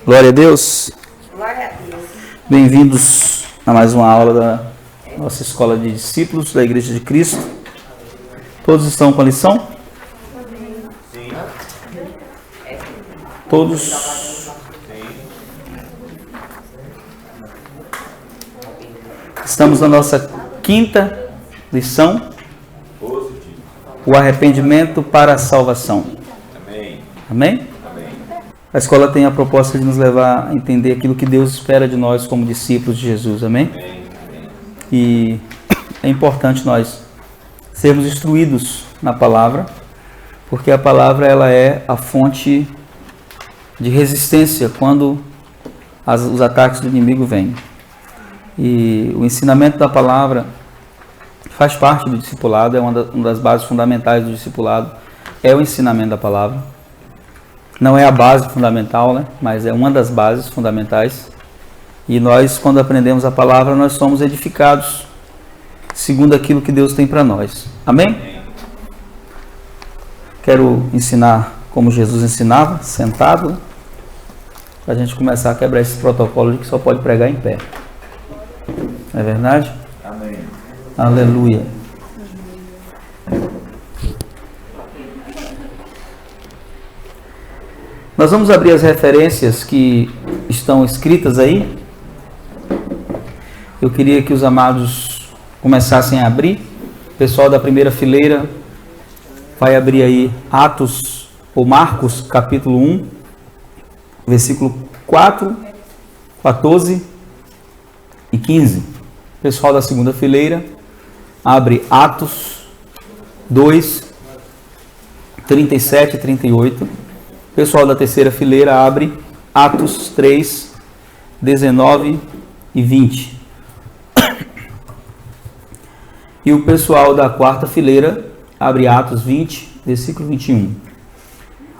Glória a Deus. Glória a Deus. Bem-vindos a mais uma aula da nossa escola de discípulos da Igreja de Cristo. Todos estão com a lição? Sim. Todos? Estamos na nossa quinta lição. Positivo. O arrependimento para a salvação. Amém. Amém? Amém. A escola tem a proposta de nos levar a entender aquilo que Deus espera de nós como discípulos de Jesus. Amém? Amém. Amém. E é importante nós sermos instruídos na palavra, porque a palavra ela é a fonte de resistência quando os ataques do inimigo vêm. E o ensinamento da palavra faz parte do discipulado, é uma das bases fundamentais do discipulado, é o ensinamento da palavra. Não é a base fundamental, né? Mas é uma das bases fundamentais. E nós, quando aprendemos a palavra, nós somos edificados segundo aquilo que Deus tem para nós. Amém? Quero ensinar como Jesus ensinava, sentado, para a gente começar a quebrar esse protocolo de que só pode pregar em pé. Não é verdade? Amém. Aleluia. Nós vamos abrir as referências que estão escritas aí. Eu queria que os amados começassem a abrir. O pessoal da primeira fileira vai abrir aí Atos ou Marcos, capítulo 1, versículo 4, 14 e 15. O pessoal da segunda fileira abre Atos 2, 37 e 38. O pessoal da terceira fileira abre Atos 3, 19 e 20. E o pessoal da quarta fileira abre Atos 20, versículo 21.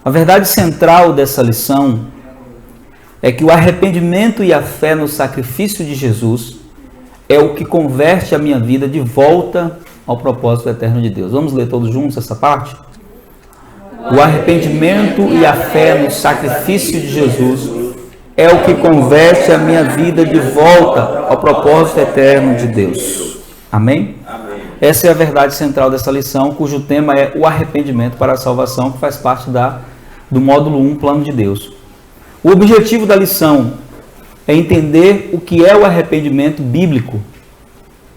A verdade central dessa lição é que o arrependimento e a fé no sacrifício de Jesus é o que converte a minha vida de volta ao propósito eterno de Deus. Vamos ler todos juntos essa parte? O arrependimento e a fé no sacrifício de Jesus é o que converte a minha vida de volta ao propósito eterno de Deus. Amém? Amém. Essa é a verdade central dessa lição, cujo tema é o arrependimento para a salvação, que faz parte do módulo 1, plano de Deus. O objetivo da lição é entender o que é o arrependimento bíblico,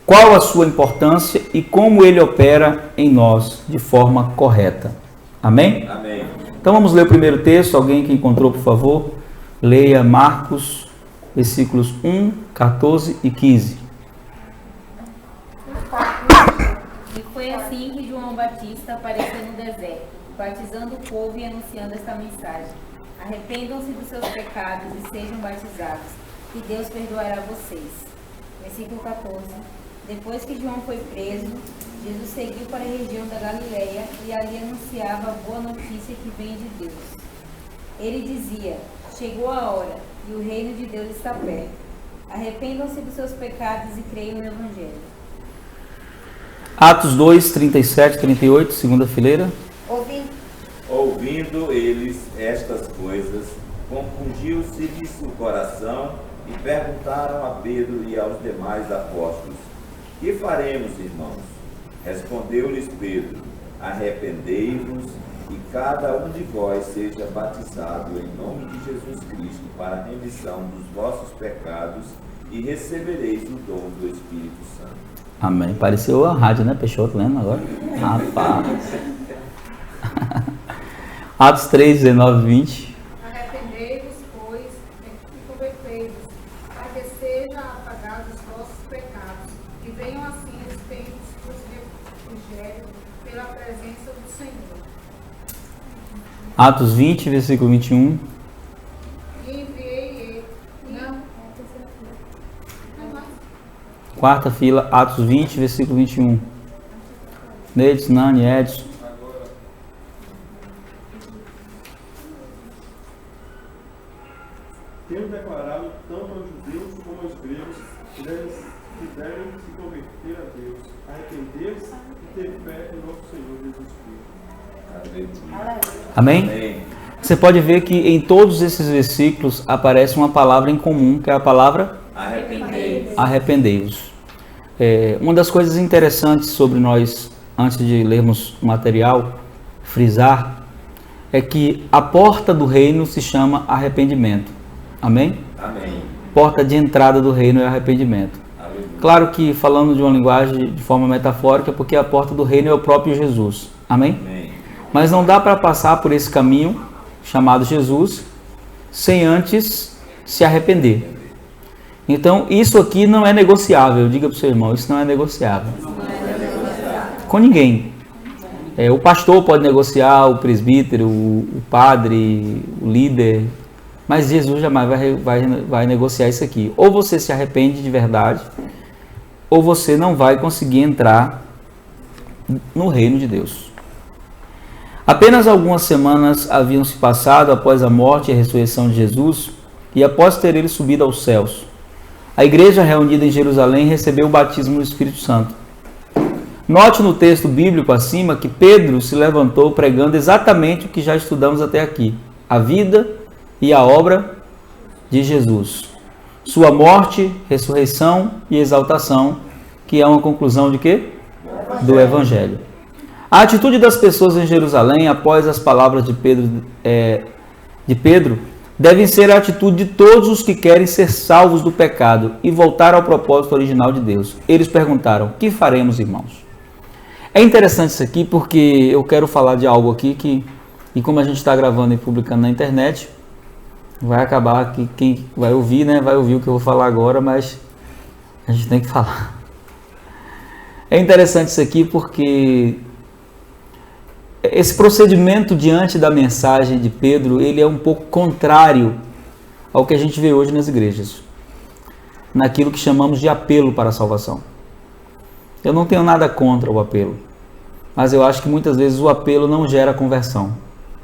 qual a sua importância e como ele opera em nós de forma correta. Amém? Amém. Então vamos ler o primeiro texto. Alguém que encontrou, por favor, leia Marcos, versículos 1, 14 e 15. E foi assim que João Batista apareceu no deserto, batizando o povo e anunciando esta mensagem: arrependam-se dos seus pecados e sejam batizados, e Deus perdoará vocês. Versículo 14. Depois que João foi preso, Jesus seguiu para a região da Galileia e ali anunciava a boa notícia que vem de Deus. Ele dizia: chegou a hora e o reino de Deus está perto. Arrependam-se dos seus pecados e creiam no Evangelho. Atos 2, 37 e 38, segunda fileira. Ouvindo eles estas coisas, compungiu-se-lhes o coração e perguntaram a Pedro e aos demais apóstolos: que faremos, irmãos? Respondeu-lhes Pedro: arrependei-vos e cada um de vós seja batizado em nome de Jesus Cristo para a remissão dos vossos pecados e recebereis o dom do Espírito Santo. Amém. Pareceu a rádio, né, Peixoto, lembra agora? Rapaz. Atos 3, 19 e 20. Arrependei-vos, pois, e convertei-vos, para que sejam apagados os vossos pecados, e venham assim os tempos de refrigério pela presença do Senhor. Atos 20, versículo 21. E enviei ele. Não. Quarta fila, Atos 20, versículo 21. Nedes, Nani, Edson. Tendo declarado tanto aos judeus como aos gregos que devem se converter a Deus, arrepender-se e ter fé em nosso Senhor Jesus Cristo. Aleluia. Amém? Amém. Você pode ver que em todos esses versículos aparece uma palavra em comum, que é a palavra arrependei-vos. Uma das coisas interessantes sobre nós, antes de lermos o material, frisar, é que a porta do reino se chama arrependimento. Amém? Amém. Porta de entrada do reino é arrependimento. Aleluia. Claro que falando de uma linguagem de forma metafórica, porque a porta do reino é o próprio Jesus. Amém? Amém. Mas não dá para passar por esse caminho chamado Jesus sem antes se arrepender. Então, isso aqui não é negociável. Diga para o seu irmão, isso não é negociável. Com ninguém. O pastor pode negociar, o presbítero, o padre, o líder, mas Jesus jamais vai negociar isso aqui. Ou você se arrepende de verdade, ou você não vai conseguir entrar no reino de Deus. Apenas algumas semanas haviam se passado após a morte e a ressurreição de Jesus, e após ter ele subido aos céus, a igreja reunida em Jerusalém recebeu o batismo do Espírito Santo. Note no texto bíblico acima que Pedro se levantou pregando exatamente o que já estudamos até aqui: a vida e a obra de Jesus, sua morte, ressurreição e exaltação, que é uma conclusão de quê? Do Evangelho. A atitude das pessoas em Jerusalém após as palavras de Pedro devem ser a atitude de todos os que querem ser salvos do pecado e voltar ao propósito original de Deus. Eles perguntaram: que faremos, irmãos? É interessante isso aqui porque eu quero falar de algo aqui e como a gente está gravando e publicando na internet, vai acabar que quem vai ouvir, né, vai ouvir o que eu vou falar agora, mas a gente tem que falar. É interessante isso aqui porque esse procedimento diante da mensagem de Pedro, ele é um pouco contrário ao que a gente vê hoje nas igrejas, naquilo que chamamos de apelo para a salvação. Eu não tenho nada contra o apelo, mas eu acho que muitas vezes o apelo não gera conversão.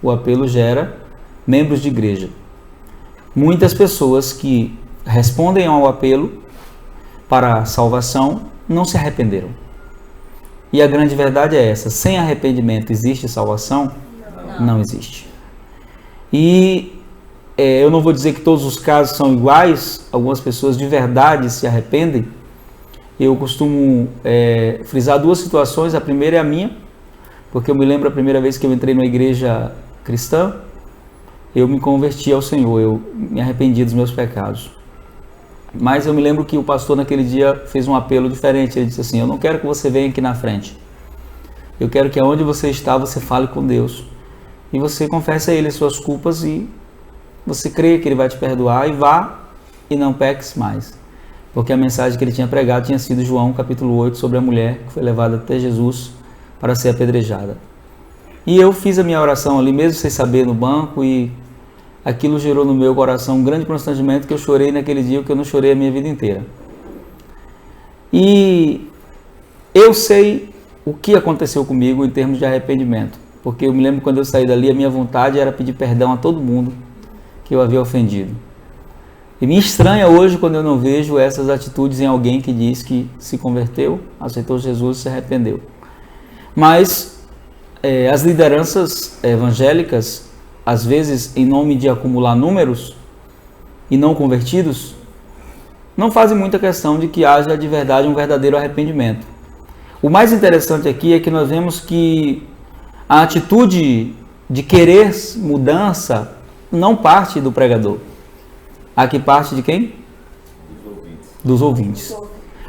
O apelo gera membros de igreja. Muitas pessoas que respondem ao apelo para a salvação não se arrependeram. E a grande verdade é essa: sem arrependimento existe salvação? Não existe. E eu não vou dizer que todos os casos são iguais, algumas pessoas de verdade se arrependem. Eu costumo frisar duas situações. A primeira é a minha, porque eu me lembro a primeira vez que eu entrei numa igreja cristã, eu me converti ao Senhor, eu me arrependi dos meus pecados. Mas eu me lembro que o pastor naquele dia fez um apelo diferente. Ele disse assim: eu não quero que você venha aqui na frente. Eu quero que aonde você está, você fale com Deus. E você confesse a Ele as suas culpas e você crê que Ele vai te perdoar, e vá e não peques mais. Porque a mensagem que ele tinha pregado tinha sido João capítulo 8, sobre a mulher que foi levada até Jesus para ser apedrejada. E eu fiz a minha oração ali, mesmo sem saber, no banco, e aquilo gerou no meu coração um grande constrangimento, que eu chorei naquele dia, que eu não chorei a minha vida inteira. E eu sei o que aconteceu comigo em termos de arrependimento, porque eu me lembro quando eu saí dali, a minha vontade era pedir perdão a todo mundo que eu havia ofendido. E me estranha hoje quando eu não vejo essas atitudes em alguém que diz que se converteu, aceitou Jesus e se arrependeu. Mas as lideranças evangélicas, às vezes em nome de acumular números e não convertidos, não fazem muita questão de que haja de verdade um verdadeiro arrependimento. O mais interessante aqui é que nós vemos que a atitude de querer mudança não parte do pregador. Aqui parte de quem? Dos ouvintes.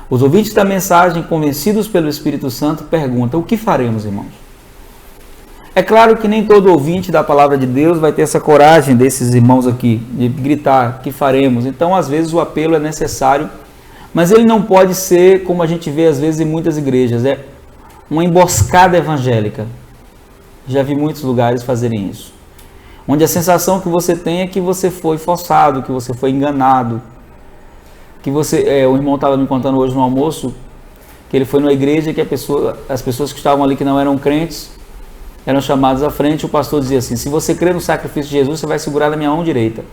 Os ouvintes da mensagem, convencidos pelo Espírito Santo, perguntam: o que faremos, irmãos? É claro que nem todo ouvinte da palavra de Deus vai ter essa coragem desses irmãos aqui, de gritar: o que faremos? Então, às vezes, o apelo é necessário, mas ele não pode ser, como a gente vê às vezes em muitas igrejas, é uma emboscada evangélica. Já vi muitos lugares fazerem isso, onde a sensação que você tem é que você foi forçado, que você foi enganado, que você... o irmão estava me contando hoje no almoço que ele foi numa igreja que as pessoas que estavam ali que não eram crentes eram chamadas à frente. O pastor dizia assim: se você crê no sacrifício de Jesus, você vai segurar na minha mão direita.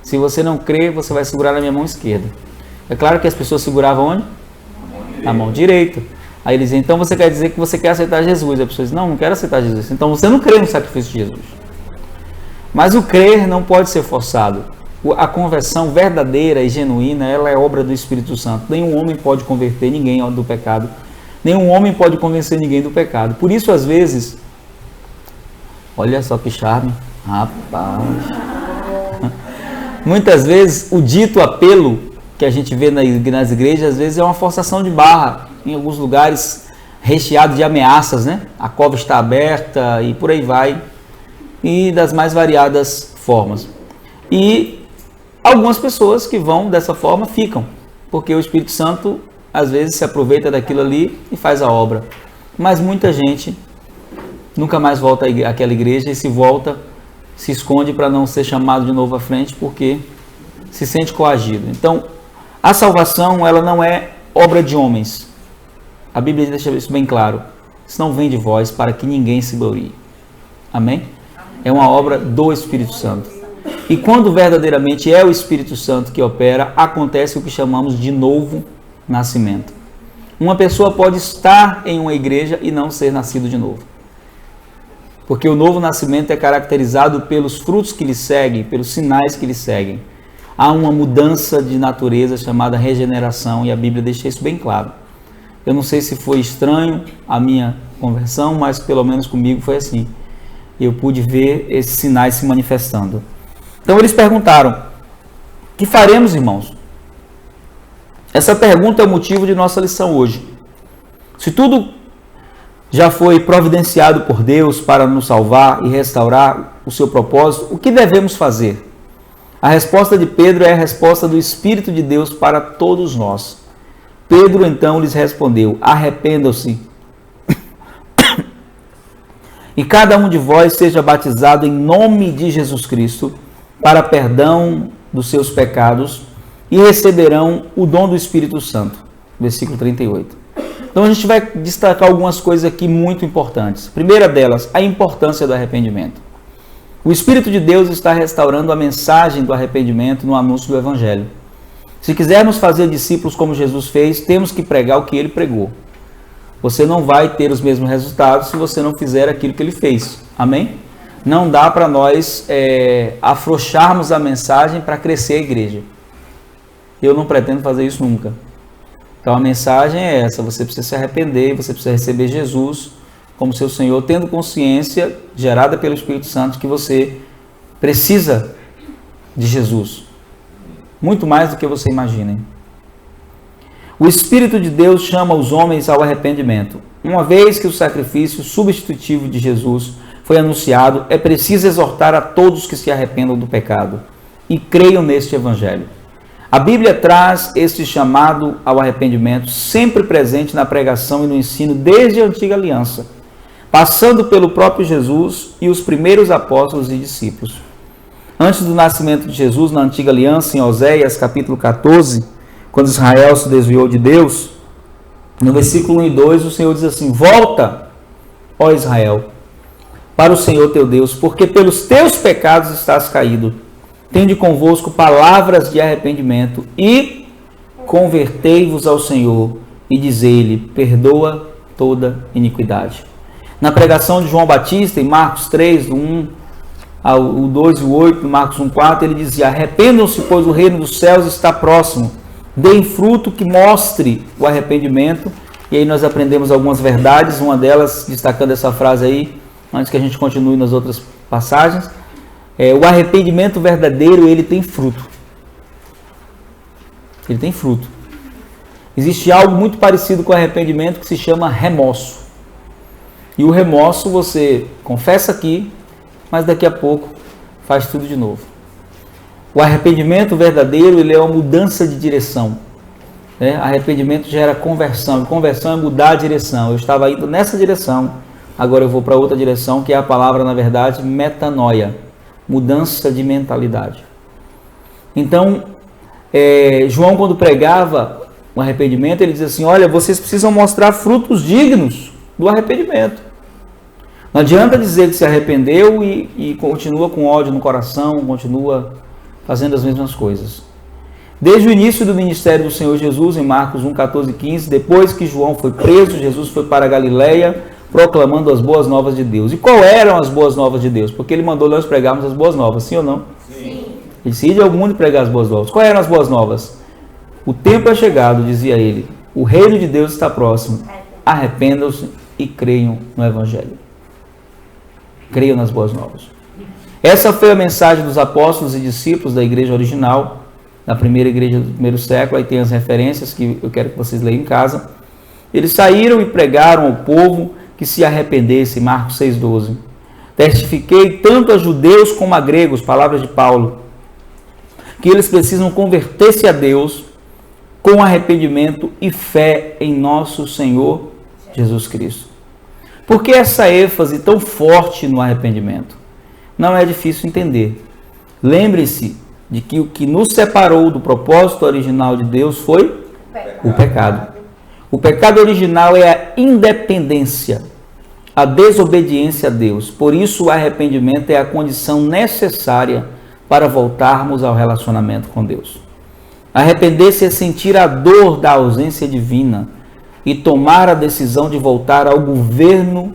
Se você não crê, você vai segurar na minha mão esquerda. É claro que as pessoas seguravam onde? Na mão direita. Aí ele dizia: então você quer dizer que você quer aceitar Jesus? A pessoa diz: não quero aceitar Jesus. Então você não crê no sacrifício de Jesus. Mas o crer não pode ser forçado. A conversão verdadeira e genuína, ela é obra do Espírito Santo. Nenhum homem pode converter ninguém do pecado. Nenhum homem pode convencer ninguém do pecado. Por isso, às vezes, olha só que charme, rapaz. Muitas vezes, o dito apelo que a gente vê nas igrejas, às vezes é uma forçação de barra. Em alguns lugares, recheado de ameaças, né? A cova está aberta e por aí vai. E das mais variadas formas. E algumas pessoas que vão dessa forma ficam, porque o Espírito Santo às vezes se aproveita daquilo ali e faz a obra. Mas muita gente nunca mais volta àquela igreja e se volta, se esconde para não ser chamado de novo à frente porque se sente coagido. Então, a salvação, ela não é obra de homens. A Bíblia deixa isso bem claro. Isso não vem de vós para que ninguém se glorie. Amém? É uma obra do Espírito Santo. E quando verdadeiramente é o Espírito Santo que opera, acontece o que chamamos de novo nascimento. Uma pessoa pode estar em uma igreja e não ser nascido de novo. Porque o novo nascimento é caracterizado pelos frutos que lhe seguem, pelos sinais que lhe seguem. Há uma mudança de natureza chamada regeneração e a Bíblia deixa isso bem claro. Eu não sei se foi estranho a minha conversão, mas pelo menos comigo foi assim. Eu pude ver esses sinais se manifestando. Então eles perguntaram: que faremos, irmãos? Essa pergunta é o motivo de nossa lição hoje. Se tudo já foi providenciado por Deus para nos salvar e restaurar o seu propósito, o que devemos fazer? A resposta de Pedro é a resposta do Espírito de Deus para todos nós. Pedro então lhes respondeu: arrependam-se e cada um de vós seja batizado em nome de Jesus Cristo para perdão dos seus pecados e receberão o dom do Espírito Santo. Versículo 38. Então a gente vai destacar algumas coisas aqui muito importantes. Primeira delas, a importância do arrependimento. O Espírito de Deus está restaurando a mensagem do arrependimento no anúncio do Evangelho. Se quisermos fazer discípulos como Jesus fez, temos que pregar o que ele pregou. Você não vai ter os mesmos resultados se você não fizer aquilo que ele fez. Amém? Não dá para nós afrouxarmos a mensagem para crescer a igreja. Eu não pretendo fazer isso nunca. Então a mensagem é essa: você precisa se arrepender, você precisa receber Jesus como seu Senhor, tendo consciência gerada pelo Espírito Santo que você precisa de Jesus. Muito mais do que você imagina. O Espírito de Deus chama os homens ao arrependimento. Uma vez que o sacrifício substitutivo de Jesus foi anunciado, é preciso exortar a todos que se arrependam do pecado e creiam neste Evangelho. A Bíblia traz este chamado ao arrependimento sempre presente na pregação e no ensino desde a antiga aliança, passando pelo próprio Jesus e os primeiros apóstolos e discípulos. Antes do nascimento de Jesus, na antiga aliança, em Oséias capítulo 14, quando Israel se desviou de Deus, no versículo 1 e 2, o Senhor diz assim: volta, ó Israel, para o Senhor teu Deus, porque pelos teus pecados estás caído. Tende convosco palavras de arrependimento e convertei-vos ao Senhor e dizei-lhe: perdoa toda iniquidade. Na pregação de João Batista, em Marcos 3, do 1 ao 2 e 8, Marcos 1, 4, ele dizia: arrependam-se, pois o reino dos céus está próximo. Deem fruto que mostre o arrependimento. E aí nós aprendemos algumas verdades, uma delas, destacando essa frase aí, antes que a gente continue nas outras passagens. O arrependimento verdadeiro, ele tem fruto. Ele tem fruto. Existe algo muito parecido com o arrependimento que se chama remorso. E o remorso você confessa aqui, mas daqui a pouco faz tudo de novo. O arrependimento verdadeiro, ele é uma mudança de direção. Arrependimento gera conversão. E conversão é mudar a direção. Eu estava indo nessa direção, agora eu vou para outra direção, que é a palavra, na verdade, metanoia. Mudança de mentalidade. Então, João, quando pregava o arrependimento, ele diz assim: olha, vocês precisam mostrar frutos dignos do arrependimento. Não adianta dizer que se arrependeu e continua com ódio no coração, continua fazendo as mesmas coisas. Desde o início do ministério do Senhor Jesus, em Marcos 1, 14 e 15, depois que João foi preso, Jesus foi para a Galileia, proclamando as boas novas de Deus. E qual eram as boas novas de Deus? Porque ele mandou nós pregarmos as boas novas, sim ou não? Sim. Ele disse, ide ao mundo e pregar as boas novas. Qual eram as boas novas? O tempo é chegado, dizia ele. O reino de Deus está próximo. Arrependam-se e creiam no Evangelho. Creiam nas boas novas. Essa foi a mensagem dos apóstolos e discípulos da igreja original, da primeira igreja do primeiro século. Aí tem as referências que eu quero que vocês leiam em casa. Eles saíram e pregaram ao povo que se arrependesse, Marcos 6,12. Testifiquei tanto a judeus como a gregos, palavras de Paulo, que eles precisam converter-se a Deus com arrependimento e fé em nosso Senhor Jesus Cristo. Por que essa ênfase tão forte no arrependimento? Não é difícil entender. Lembre-se de que o que nos separou do propósito original de Deus foi o pecado. O pecado original é a independência, a desobediência a Deus. Por isso, o arrependimento é a condição necessária para voltarmos ao relacionamento com Deus. Arrepender-se é sentir a dor da ausência divina e tomar a decisão de voltar ao governo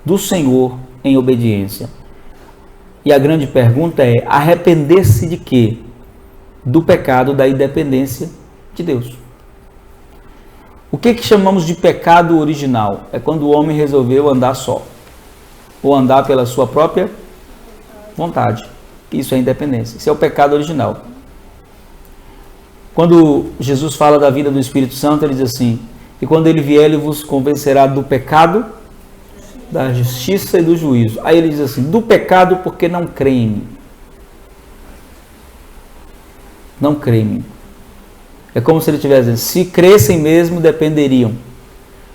do Senhor em obediência. E a grande pergunta é, arrepender-se de quê? Do pecado da independência de Deus. O que chamamos de pecado original? É quando o homem resolveu andar só, ou andar pela sua própria vontade. Isso é independência. Isso é o pecado original. Quando Jesus fala da vida do Espírito Santo, ele diz assim, e quando ele vier, ele vos convencerá do pecado, da justiça e do juízo. Aí ele diz assim, do pecado porque não creem em mim. Não creem em mim. É como se ele estivesse dizendo, se crescem mesmo, dependeriam.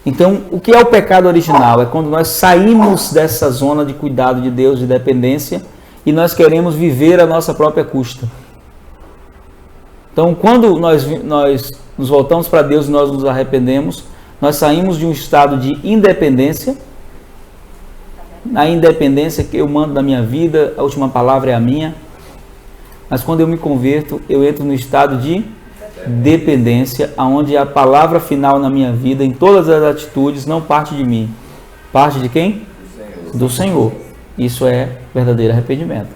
Então, o que é o pecado original? É quando nós saímos dessa zona de cuidado de Deus, de dependência, e nós queremos viver a nossa própria custa. Então, quando nós nos voltamos para Deus e nós nos arrependemos, nós saímos de um estado de independência. Na independência que eu mando na minha vida, a última palavra é a minha. Mas quando eu me converto, eu entro no estado de dependência, onde a palavra final na minha vida, em todas as atitudes, não parte de mim. Parte de quem? Do Senhor. Isso é verdadeiro arrependimento.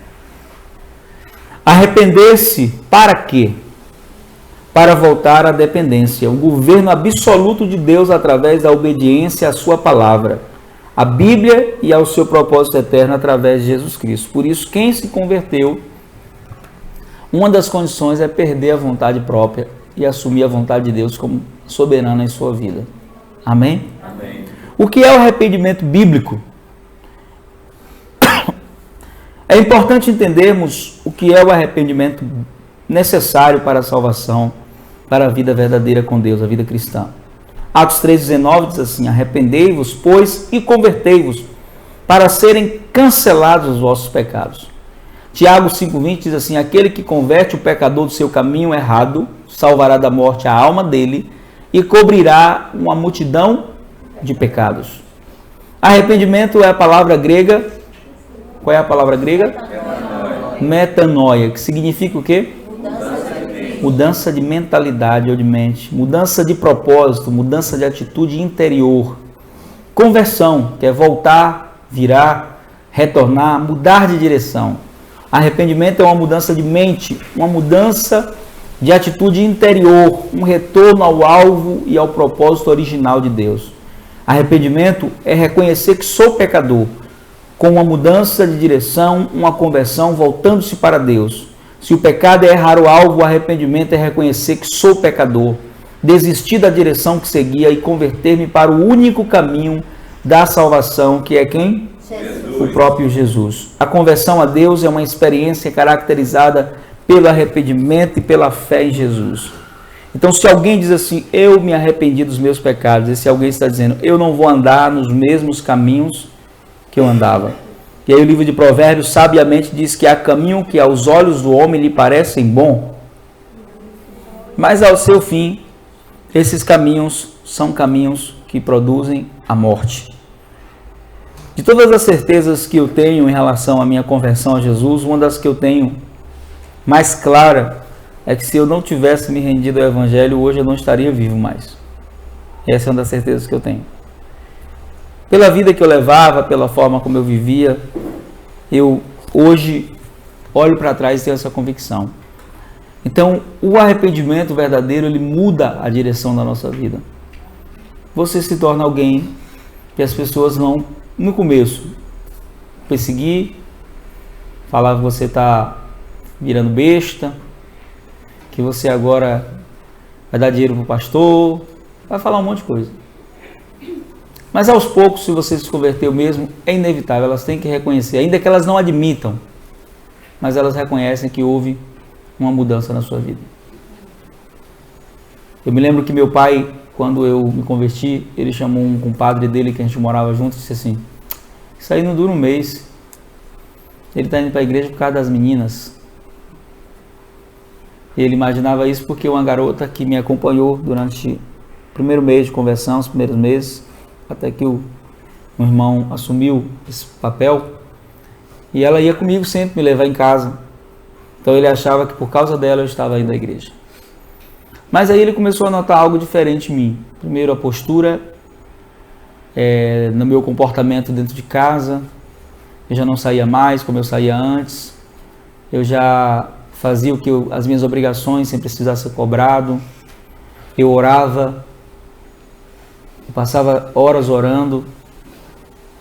Arrepender-se para quê? Para voltar à dependência, o governo absoluto de Deus através da obediência à sua palavra, à Bíblia e ao seu propósito eterno através de Jesus Cristo. Por isso, quem se converteu, uma das condições é perder a vontade própria e assumir a vontade de Deus como soberana em sua vida. Amém? Amém. O que é o arrependimento bíblico? É importante entendermos o que é o arrependimento necessário para a salvação, para a vida verdadeira com Deus, a vida cristã. Atos 3,19 diz assim, arrependei-vos, pois, e convertei-vos, para serem cancelados os vossos pecados. Tiago 5,20 diz assim, aquele que converte o pecador do seu caminho errado, salvará da morte a alma dele e cobrirá uma multidão de pecados. Arrependimento é a palavra grega. Qual é a palavra grega? Metanoia, que significa o quê? Mudança de mentalidade ou de mente, mudança de propósito, mudança de atitude interior. Conversão, que é voltar, virar, retornar, mudar de direção. Arrependimento é uma mudança de mente, uma mudança de atitude interior, um retorno ao alvo e ao propósito original de Deus. Arrependimento é reconhecer que sou pecador, com uma mudança de direção, uma conversão, voltando-se para Deus. Se o pecado é errar o alvo, o arrependimento é reconhecer que sou pecador, desistir da direção que seguia e converter-me para o único caminho da salvação, que é quem? Jesus. O próprio Jesus. A conversão a Deus é uma experiência caracterizada pelo arrependimento e pela fé em Jesus. Então, se alguém diz assim, eu me arrependi dos meus pecados, esse alguém está dizendo, eu não vou andar nos mesmos caminhos que eu andava. E aí o livro de Provérbios sabiamente diz que há caminho que aos olhos do homem lhe parecem bom, mas ao seu fim, esses caminhos são caminhos que produzem a morte. De todas as certezas que eu tenho em relação à minha conversão a Jesus, uma das que eu tenho mais clara é que se eu não tivesse me rendido ao Evangelho, hoje eu não estaria vivo mais. Essa é uma das certezas que eu tenho. Pela vida que eu levava, pela forma como eu vivia, eu hoje olho para trás e tenho essa convicção. Então, o arrependimento verdadeiro, ele muda a direção da nossa vida. Você se torna alguém que as pessoas vão, no começo, perseguir, falar que você está virando besta, que você agora vai dar dinheiro para o pastor, vai falar um monte de coisa. Mas aos poucos, se você se converteu mesmo, é inevitável, elas têm que reconhecer, ainda que elas não admitam, mas elas reconhecem que houve uma mudança na sua vida. Eu me lembro que meu pai, quando eu me converti, ele chamou um compadre dele, que a gente morava junto, e disse assim: isso aí não dura um mês, ele está indo para a igreja por causa das meninas. Ele imaginava isso porque uma garota que me acompanhou durante o primeiro mês de conversão, os primeiros meses, até que o irmão assumiu esse papel, e ela ia comigo sempre me levar em casa. Então ele achava que por causa dela eu estava indo à igreja. Mas aí ele começou a notar algo diferente em mim. Primeiro, a postura, no meu comportamento dentro de casa. Eu já não saía mais como eu saía antes. Eu já fazia as minhas obrigações sem precisar ser cobrado. Eu orava. Eu passava horas orando.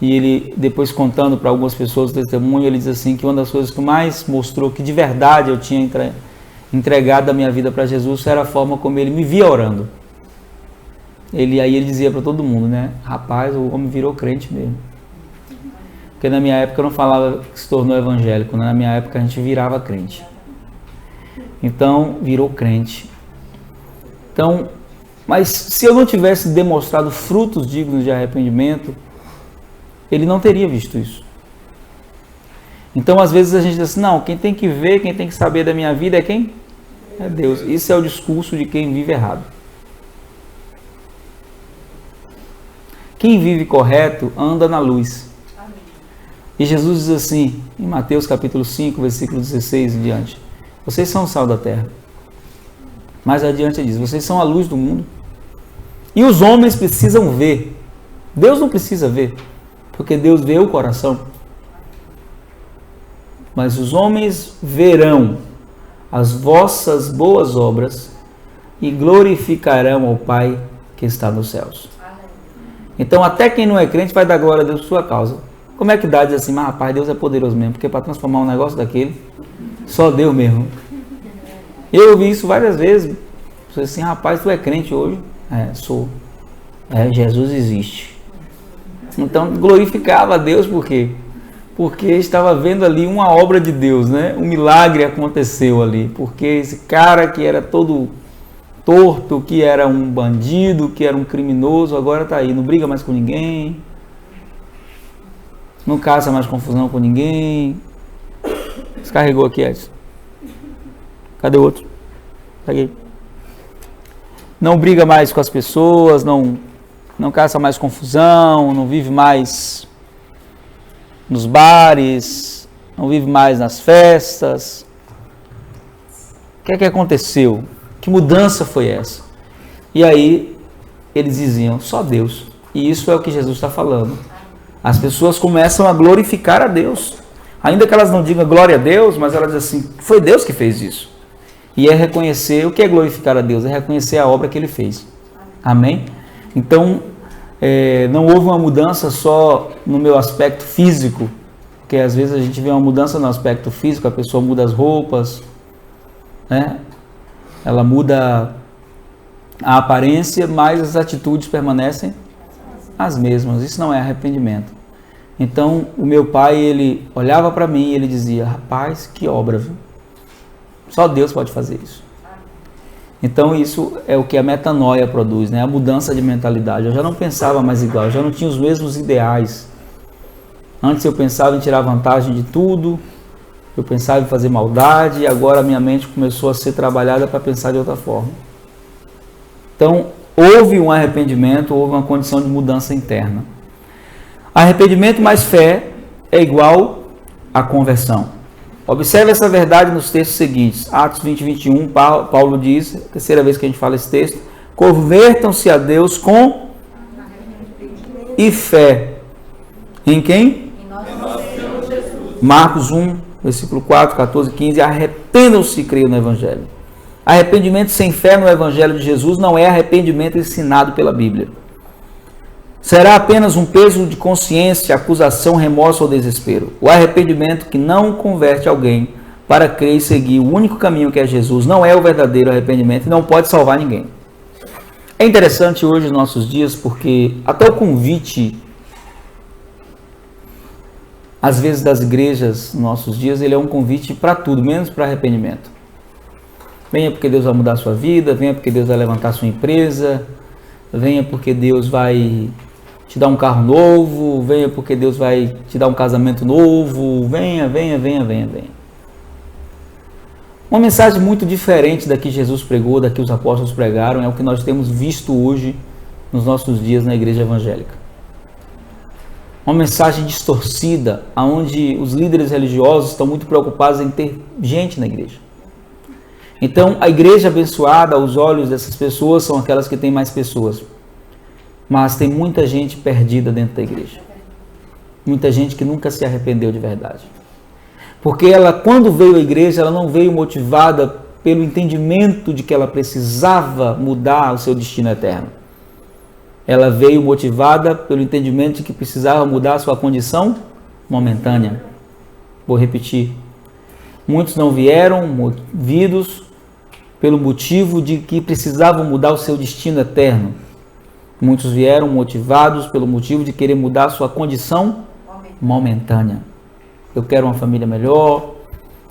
E ele, depois contando para algumas pessoas o testemunho, ele diz assim que uma das coisas que mais mostrou que de verdade eu tinha entregado a minha vida para Jesus era a forma como ele me via orando. Aí ele dizia para todo mundo, né? Rapaz, o homem virou crente mesmo. Porque na minha época eu não falava que se tornou evangélico, né? Na minha época a gente virava crente. Então, virou crente. Então, mas se eu não tivesse demonstrado frutos dignos de arrependimento, ele não teria visto isso. Então, às vezes a gente diz assim, não, quem tem que ver, quem tem que saber da minha vida é quem? É Deus. Isso é o discurso de quem vive errado. Quem vive correto anda na luz. Amém. E Jesus diz assim, em Mateus capítulo 5, versículo 16 em diante, vocês são o sal da terra. Mais adiante diz, vocês são a luz do mundo. E os homens precisam ver. Deus não precisa ver, porque Deus vê o coração. Mas os homens verão as vossas boas obras e glorificarão ao Pai que está nos céus. Então até quem não é crente vai dar glória a Deus por sua causa. Como é que dá? Diz assim, mas rapaz, Deus é poderoso mesmo, porque para transformar um negócio daquele, só Deus mesmo. Eu ouvi isso várias vezes. Você assim, rapaz, tu é crente hoje? Sou. Jesus existe. Então glorificava a Deus por quê? Porque estava vendo ali uma obra de Deus, né? Um milagre aconteceu ali, porque esse cara que era todo torto, que era um bandido, que era um criminoso, agora está aí, não briga mais com ninguém, não caça mais confusão com ninguém. Descarregou aqui, Edson. Cadê o outro? Peguei. Não briga mais com as pessoas, não caça mais confusão, não vive mais nos bares, não vive mais nas festas. O que é que aconteceu? Que mudança foi essa? E aí eles diziam, só Deus. E isso é o que Jesus está falando. As pessoas começam a glorificar a Deus. Ainda que elas não digam glória a Deus, mas elas dizem assim, foi Deus que fez isso. E é reconhecer, o que é glorificar a Deus? É reconhecer a obra que Ele fez. Amém? Então, não houve uma mudança só no meu aspecto físico, porque às vezes a gente vê uma mudança no aspecto físico, a pessoa muda as roupas, né? Ela muda a aparência, mas as atitudes permanecem as mesmas. Isso não é arrependimento. Então, o meu pai, ele olhava para mim e ele dizia, rapaz, que obra, viu? Só Deus pode fazer isso. Então, isso é o que a metanoia produz, né? A mudança de mentalidade. Eu já não pensava mais igual, eu já não tinha os mesmos ideais. Antes eu pensava em tirar vantagem de tudo, eu pensava em fazer maldade, e agora a minha mente começou a ser trabalhada para pensar de outra forma. Então, houve um arrependimento, houve uma condição de mudança interna. Arrependimento mais fé é igual a conversão. Observe essa verdade nos textos seguintes. Atos 20, 21, Paulo diz, terceira vez que a gente fala esse texto, convertam-se a Deus com e fé Em quem? Em nosso Senhor Jesus. Marcos 1, versículo 4, 14, 15. Arrependam-se e creiam no Evangelho. Arrependimento sem fé no Evangelho de Jesus não é arrependimento ensinado pela Bíblia. Será apenas um peso de consciência, acusação, remorso ou desespero. O arrependimento que não converte alguém para crer e seguir o único caminho que é Jesus não é o verdadeiro arrependimento e não pode salvar ninguém. É interessante hoje nos nossos dias porque até o convite, às vezes das igrejas nos nossos dias, ele é um convite para tudo, menos para arrependimento. Venha porque Deus vai mudar a sua vida, venha porque Deus vai levantar a sua empresa, venha porque Deus vai te dar um carro novo, venha porque Deus vai te dar um casamento novo, venha. Uma mensagem muito diferente da que Jesus pregou, da que os apóstolos pregaram, é o que nós temos visto hoje nos nossos dias na igreja evangélica. Uma mensagem distorcida, onde os líderes religiosos estão muito preocupados em ter gente na igreja. Então, a igreja abençoada, aos olhos dessas pessoas, são aquelas que têm mais pessoas. Mas tem muita gente perdida dentro da igreja. Muita gente que nunca se arrependeu de verdade. Porque ela, quando veio à igreja, ela não veio motivada pelo entendimento de que ela precisava mudar o seu destino eterno. Ela veio motivada pelo entendimento de que precisava mudar a sua condição momentânea. Vou repetir. Muitos não vieram movidos pelo motivo de que precisavam mudar o seu destino eterno. Muitos vieram motivados pelo motivo de querer mudar a sua condição momentânea. Eu quero uma família melhor,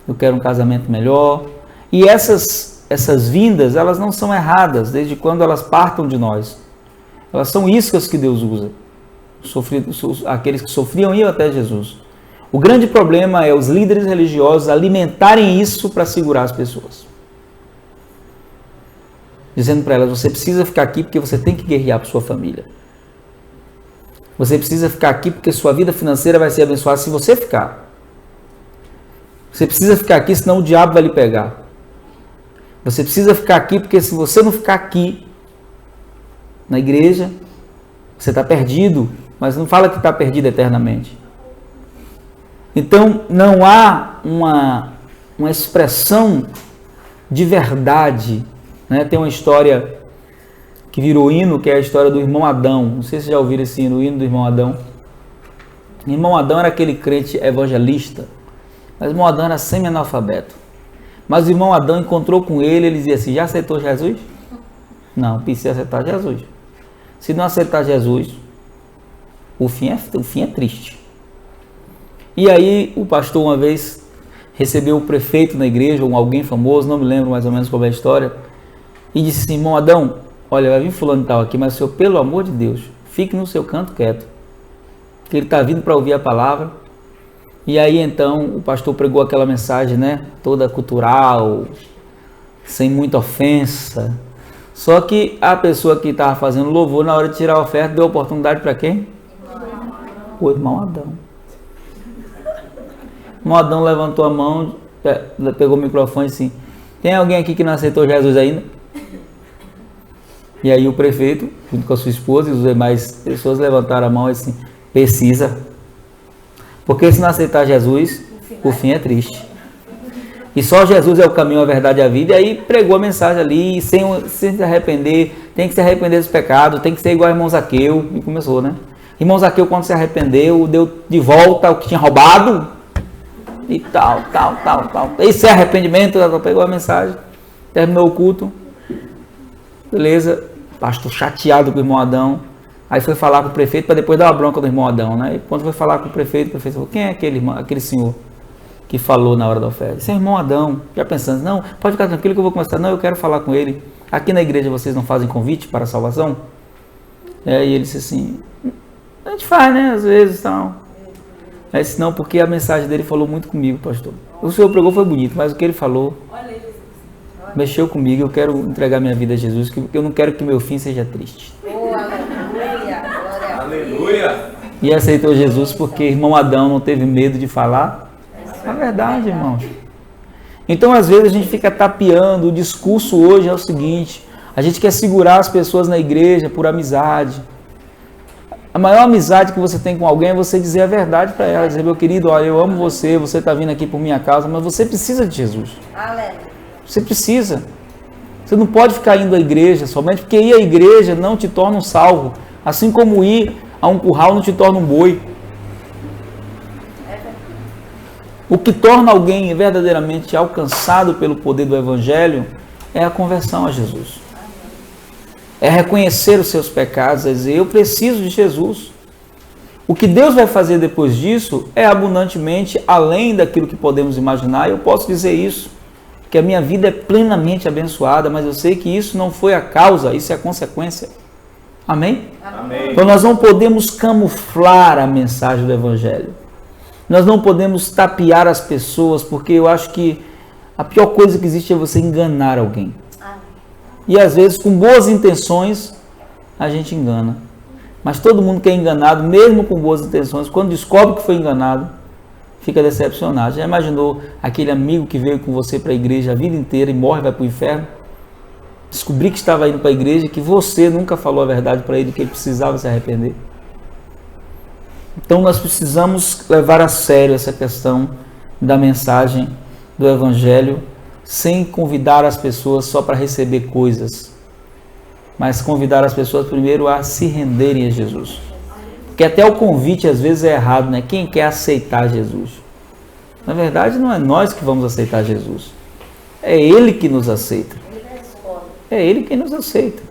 eu quero um casamento melhor. E essas vindas, elas não são erradas, desde quando elas partam de nós. Elas são iscas que Deus usa. Aqueles que sofriam iam até Jesus. O grande problema é os líderes religiosos alimentarem isso para segurar as pessoas. Dizendo para elas, você precisa ficar aqui porque você tem que guerrear para sua família. Você precisa ficar aqui porque sua vida financeira vai ser abençoada se você ficar. Você precisa ficar aqui, senão o diabo vai lhe pegar. Você precisa ficar aqui porque se você não ficar aqui na igreja, você está perdido. Mas não fala que está perdido eternamente. Então, não há uma expressão de verdade. Né? Tem uma história que virou hino, que é a história do irmão Adão. Não sei se vocês já ouviram esse hino, o hino do irmão Adão. O irmão Adão era aquele crente evangelista, mas o irmão Adão era semi-analfabeto. Mas o irmão Adão encontrou com ele dizia assim, já aceitou Jesus? Não, precisa aceitar Jesus. Se não aceitar Jesus, o fim é triste. E aí o pastor uma vez recebeu o prefeito na igreja, ou alguém famoso, não me lembro mais ou menos qual é a história, e disse assim, irmão Adão, olha, vai vir fulano e tal aqui, mas o senhor, pelo amor de Deus, fique no seu canto quieto, que ele está vindo para ouvir a palavra. E aí então o pastor pregou aquela mensagem, né, toda cultural, sem muita ofensa. Só que a pessoa que estava fazendo louvor, na hora de tirar a oferta, deu oportunidade para quem? O irmão Adão. O irmão Adão levantou a mão, pegou o microfone e disse, tem alguém aqui que não aceitou Jesus ainda? E aí o prefeito, junto com a sua esposa e os demais pessoas, levantaram a mão e disse, precisa. Porque se não aceitar Jesus, o fim é triste. E só Jesus é o caminho, a verdade e a vida. E aí pregou a mensagem ali, sem se arrepender, tem que se arrepender dos pecados, tem que ser igual ao irmão Zaqueu. E começou, né? Irmão Zaqueu, quando se arrependeu, deu de volta o que tinha roubado. E tal. Esse é arrependimento, ela pegou a mensagem, terminou o culto. Beleza, pastor chateado com o irmão Adão. Aí foi falar com o prefeito para depois dar uma bronca do irmão Adão, né? E quando foi falar com o prefeito falou, quem é aquele senhor que falou na hora da oferta? Esse é o irmão Adão. Já pensando, não, pode ficar tranquilo que eu vou começar. Não, eu quero falar com ele. Aqui na igreja vocês não fazem convite para a salvação? E ele disse assim, a gente faz, né? Às vezes, tal. Aí disse, não, porque a mensagem dele falou muito comigo, pastor. O senhor pregou foi bonito, mas o que ele falou mexeu comigo. Eu quero entregar minha vida a Jesus, que eu não quero que meu fim seja triste. Aleluia! E aceitou Jesus porque irmão Adão não teve medo de falar a verdade, irmãos. Então, às vezes, a gente fica tapeando. O discurso hoje é o seguinte, a gente quer segurar as pessoas na igreja por amizade. A maior amizade que você tem com alguém é você dizer a verdade para ela, dizer, meu querido, olha, eu amo você, você está vindo aqui por minha causa, mas você precisa de Jesus. Aleluia. Você precisa. Você não pode ficar indo à igreja somente porque ir à igreja não te torna um salvo, assim como ir a um curral não te torna um boi. O que torna alguém verdadeiramente alcançado pelo poder do Evangelho é a conversão a Jesus. É reconhecer os seus pecados, é dizer, eu preciso de Jesus. O que Deus vai fazer depois disso é abundantemente além daquilo que podemos imaginar. Eu posso dizer isso, que a minha vida é plenamente abençoada, mas eu sei que isso não foi a causa, isso é a consequência. Amém? Amém. Então nós não podemos camuflar a mensagem do Evangelho. Nós não podemos tapear as pessoas, porque eu acho que a pior coisa que existe é você enganar alguém. E às vezes com boas intenções a gente engana. Mas todo mundo que é enganado, mesmo com boas intenções, quando descobre que foi enganado, fica decepcionado. Já imaginou aquele amigo que veio com você para a igreja a vida inteira e morre e vai para o inferno? Descobrir que estava indo para a igreja e que você nunca falou a verdade para ele, que ele precisava se arrepender. Então nós precisamos levar a sério essa questão da mensagem do Evangelho, sem convidar as pessoas só para receber coisas, mas convidar as pessoas primeiro a se renderem a Jesus. Porque até o convite às vezes é errado, né? Quem quer aceitar Jesus? Na verdade não é nós que vamos aceitar Jesus, é Ele que nos aceita. É Ele quem nos aceita.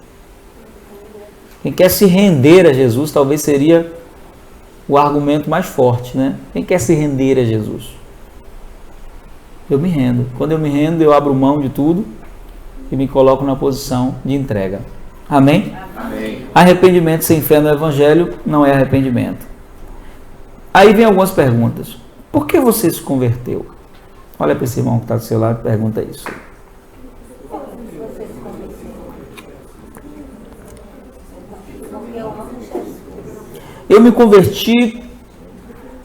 Quem quer se render a Jesus talvez seria o argumento mais forte, né? Quem quer se render a Jesus? Eu me rendo. Quando eu me rendo, eu abro mão de tudo e me coloco na posição de entrega. Amém? Amém. Arrependimento sem fé no Evangelho não é arrependimento. Aí vem algumas perguntas. Por que você se converteu? Olha para esse irmão que está do seu lado e pergunta isso. Eu me converti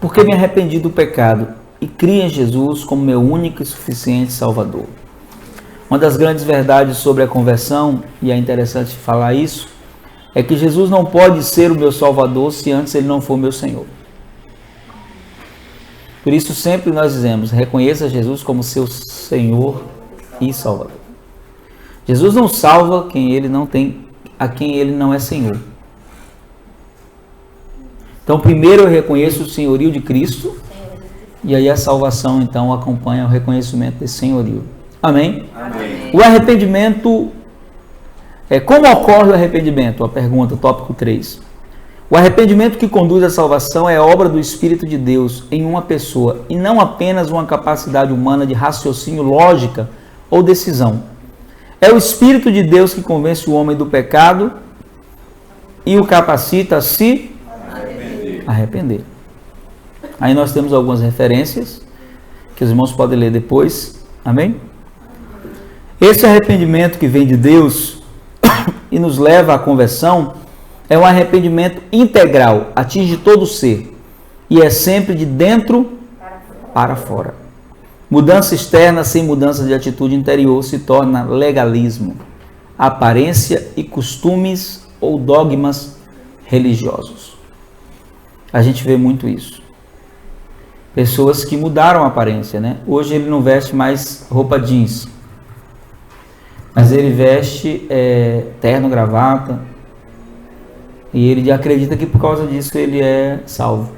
porque me arrependi do pecado e criei em Jesus como meu único e suficiente Salvador. Uma das grandes verdades sobre a conversão, e é interessante falar isso, é que Jesus não pode ser o meu Salvador se antes Ele não for meu Senhor. Por isso sempre nós dizemos, reconheça Jesus como seu Senhor e Salvador. Jesus não salva a quem Ele não é Senhor. Então, primeiro eu reconheço o senhorio de Cristo, e aí a salvação, então, acompanha o reconhecimento desse senhorio. Amém? Amém. O arrependimento, como ocorre o arrependimento? A pergunta, tópico 3. O arrependimento que conduz à salvação é obra do Espírito de Deus em uma pessoa, e não apenas uma capacidade humana de raciocínio, lógica ou decisão. É o Espírito de Deus que convence o homem do pecado e o capacita a se arrepender. Aí nós temos algumas referências que os irmãos podem ler depois. Amém? Esse arrependimento que vem de Deus e nos leva à conversão é um arrependimento integral, atinge todo o ser e é sempre de dentro para fora. Mudança externa sem mudança de atitude interior se torna legalismo, aparência e costumes ou dogmas religiosos. A gente vê muito isso. Pessoas que mudaram a aparência, né? Hoje ele não veste mais roupa jeans, mas ele veste terno, gravata, e ele acredita que por causa disso ele é salvo.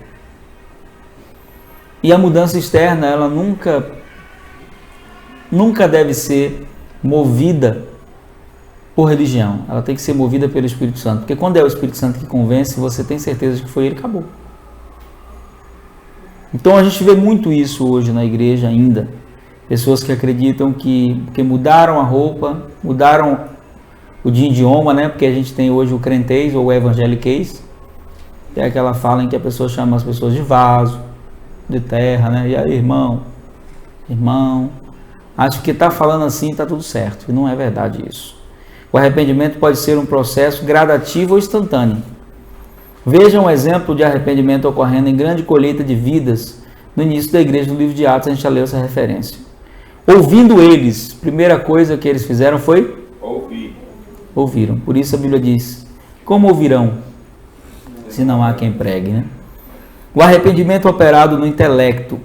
E a mudança externa, ela nunca deve ser movida por religião. Ela tem que ser movida pelo Espírito Santo, porque quando é o Espírito Santo que convence, você tem certeza de que foi ele, acabou. Então a gente vê muito isso hoje na igreja ainda. Pessoas que acreditam que mudaram a roupa, mudaram o idioma, né? Porque a gente tem hoje o crentez ou o evangeliquez, que é aquela fala em que a pessoa chama as pessoas de vaso, de terra, né? E aí, irmão, acho que está falando assim, está tudo certo. E não é verdade isso. O arrependimento pode ser um processo gradativo ou instantâneo. Veja um exemplo de arrependimento ocorrendo em grande colheita de vidas no início da igreja, no livro de Atos, a gente já leu essa referência. Ouvindo eles, primeira coisa que eles fizeram foi? Ouviram. Por isso a Bíblia diz, como ouvirão se não há quem pregue, né? O arrependimento operado no intelecto.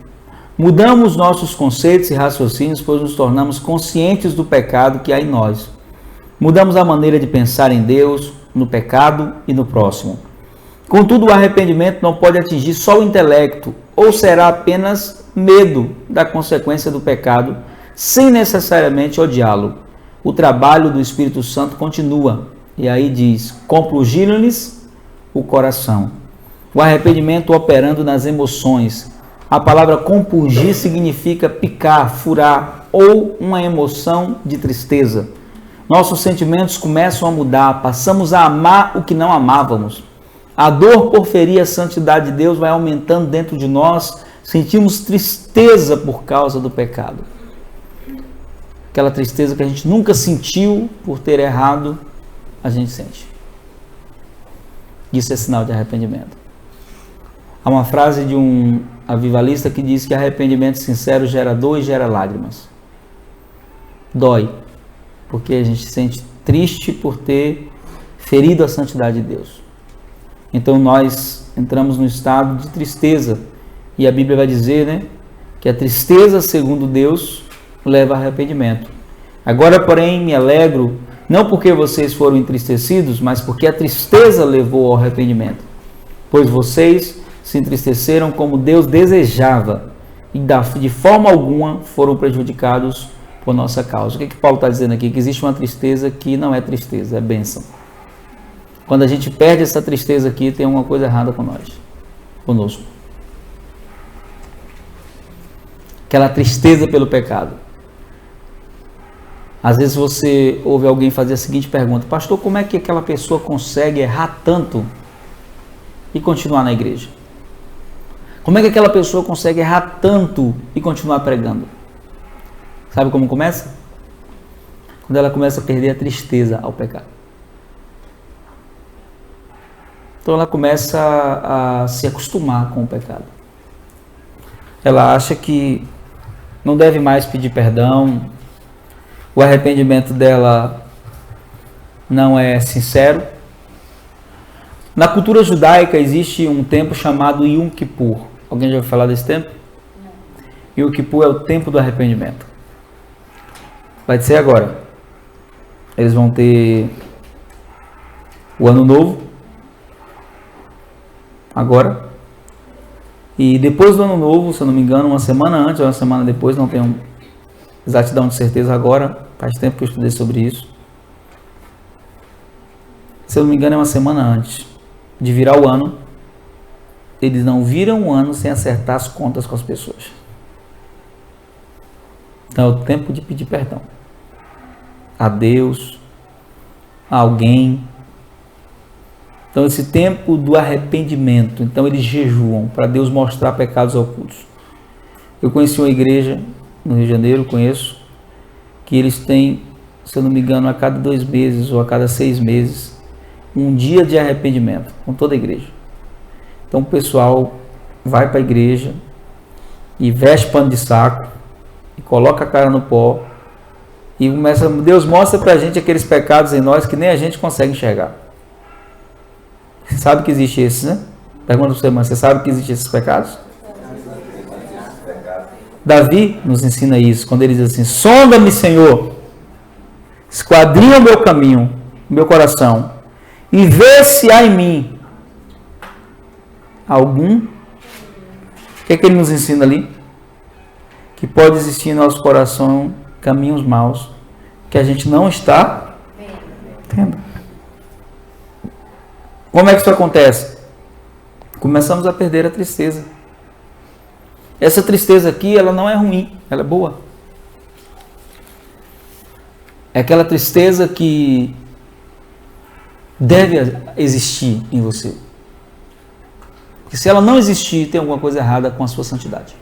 Mudamos nossos conceitos e raciocínios, pois nos tornamos conscientes do pecado que há em nós. Mudamos a maneira de pensar em Deus, no pecado e no próximo. Contudo, o arrependimento não pode atingir só o intelecto, ou será apenas medo da consequência do pecado, sem necessariamente odiá-lo. O trabalho do Espírito Santo continua, e aí diz, compungir-lhes o coração. O arrependimento operando nas emoções. A palavra compungir significa picar, furar, ou uma emoção de tristeza. Nossos sentimentos começam a mudar, passamos a amar o que não amávamos. A dor por ferir a santidade de Deus vai aumentando dentro de nós, sentimos tristeza por causa do pecado. Aquela tristeza que a gente nunca sentiu por ter errado, a gente sente. Isso é sinal de arrependimento. Há uma frase de um avivalista que diz que arrependimento sincero gera dor e gera lágrimas. Dói, porque a gente se sente triste por ter ferido a santidade de Deus. Então nós entramos no estado de tristeza. E a Bíblia vai dizer, né, que a tristeza, segundo Deus, leva a arrependimento. Agora, porém, me alegro, não porque vocês foram entristecidos, mas porque a tristeza levou ao arrependimento. Pois vocês se entristeceram como Deus desejava, e de forma alguma foram prejudicados por nossa causa. O que Paulo está dizendo aqui? Que existe uma tristeza que não é tristeza, é bênção. Quando a gente perde essa tristeza aqui, tem alguma coisa errada com nós, conosco. Aquela tristeza pelo pecado. Às vezes você ouve alguém fazer a seguinte pergunta: pastor, como é que aquela pessoa consegue errar tanto e continuar na igreja? Como é que aquela pessoa consegue errar tanto e continuar pregando? Sabe como começa? Quando ela começa a perder a tristeza ao pecado. Então ela começa a se acostumar com o pecado. Ela acha que não deve mais pedir perdão. O arrependimento dela não é sincero. Na cultura judaica existe um tempo chamado Yom Kippur. Alguém já ouviu falar desse tempo? Não. Yom Kippur é o tempo do arrependimento. Vai ser agora. Eles vão ter o ano novo. Agora. E depois do ano novo, se eu não me engano, uma semana antes ou uma semana depois, não tenho exatidão de certeza agora, faz tempo que eu estudei sobre isso. Se eu não me engano, é uma semana antes de virar o ano. Eles não viram o ano sem acertar as contas com as pessoas. Então é o tempo de pedir perdão a Deus, a alguém. Então esse tempo do arrependimento, então eles jejuam para Deus mostrar pecados ocultos. Eu conheci uma igreja no Rio de Janeiro, conheço, que eles têm, se eu não me engano, a cada 2 meses ou a cada 6 meses, um dia de arrependimento com toda a igreja. Então o pessoal vai para a igreja e veste pano de saco e coloca a cara no pó e começa, Deus mostra para a gente aqueles pecados em nós que nem a gente consegue enxergar. Você sabe que existe esses, né? Pergunta para você, mas você sabe que existem esses pecados? Davi nos ensina isso, quando ele diz assim: sonda-me, Senhor, esquadrinha o meu caminho, o meu coração, e vê se há em mim algum. O que é que ele nos ensina ali? Que pode existir em nosso coração caminhos maus que a gente não está tendo. Como é que isso acontece? Começamos a perder a tristeza. Essa tristeza aqui, ela não é ruim, ela é boa. É aquela tristeza que deve existir em você. Porque se ela não existir, tem alguma coisa errada com a sua santidade.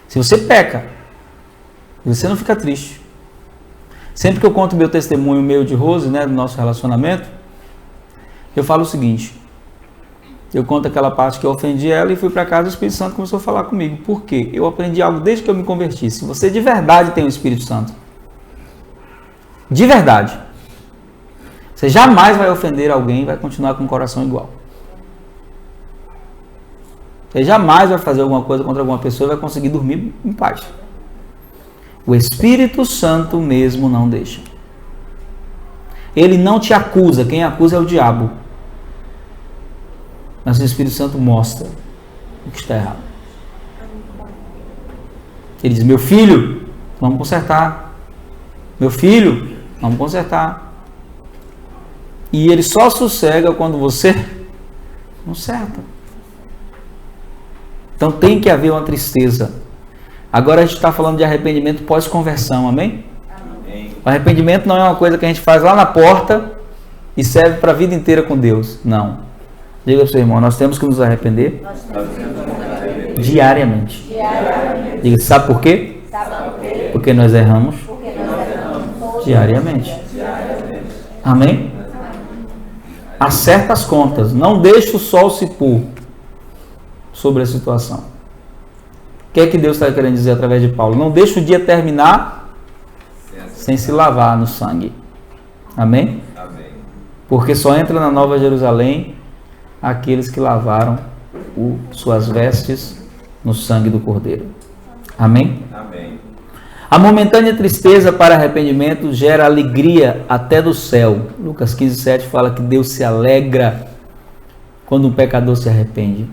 Se você peca, você não fica triste. Sempre que eu conto meu testemunho, meu de Rose, né, do nosso relacionamento, eu falo o seguinte: eu conto aquela parte que eu ofendi ela e fui para casa, o Espírito Santo começou a falar comigo. Por quê? Eu aprendi algo desde que eu me converti. Se você de verdade tem o Espírito Santo, de verdade, Você jamais vai ofender alguém e vai continuar com o coração igual. Você jamais vai fazer alguma coisa contra alguma pessoa e vai conseguir dormir em paz. O Espírito Santo mesmo não deixa. Ele não te acusa, quem acusa é o diabo. Mas o Espírito Santo mostra o que está errado. Ele diz: meu filho, vamos consertar. Meu filho, vamos consertar. E ele só sossega quando você conserta. Então tem que haver uma tristeza. Agora a gente está falando de arrependimento pós-conversão, amém? Amém. O arrependimento não é uma coisa que a gente faz lá na porta e serve para a vida inteira com Deus. Não. Diga para o seu irmão, nós temos que nos arrepender diariamente. Diga, sabe por quê? Porque nós erramos diariamente. Amém? Acerta as contas. Não deixe o sol se pôr sobre a situação. O que é que Deus está querendo dizer através de Paulo? Não deixe o dia terminar sem se lavar no sangue. Amém? Amém. Porque só entra na Nova Jerusalém aqueles que lavaram suas vestes no sangue do Cordeiro. Amém? Amém. A momentânea tristeza para arrependimento gera alegria até do céu. Lucas 15:7 fala que Deus se alegra quando um pecador se arrepende.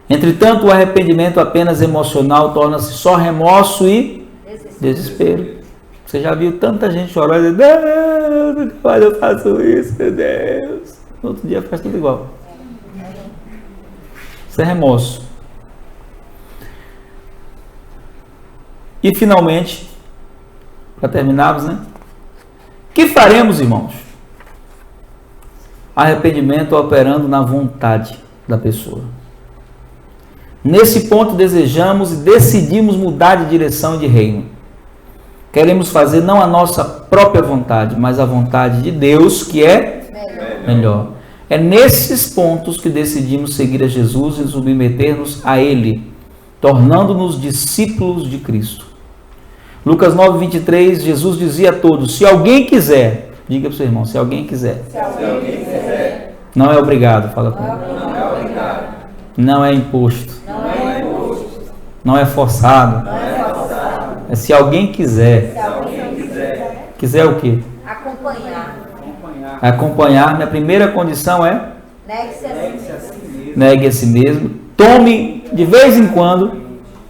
Entretanto, o arrependimento apenas emocional torna-se só remorso e desespero. Você já viu tanta gente chorando e dizendo: Deus, nunca mais eu faço isso, meu Deus. No outro dia faz tudo igual. Isso é remorso. E finalmente, para terminarmos, né? Que faremos, irmãos? Arrependimento operando na vontade da pessoa. Nesse ponto desejamos e decidimos mudar de direção e de reino. Queremos fazer não a nossa própria vontade, mas a vontade de Deus, que é melhor. É nesses pontos que decidimos seguir a Jesus e submeter-nos a Ele, tornando-nos discípulos de Cristo. Lucas 9:23, Jesus dizia a todos: se alguém quiser, diga para o seu irmão, se alguém quiser. Se alguém quiser. Não é obrigado, fala com ele. Não é obrigado. Não é imposto. Não é imposto. Não é forçado. Não é forçado. É se alguém quiser. Se alguém quiser. Quiser o quê? Acompanhar. Acompanhar. Minha primeira condição é: Negue-se a si mesmo. negue a si mesmo. Tome de vez em quando.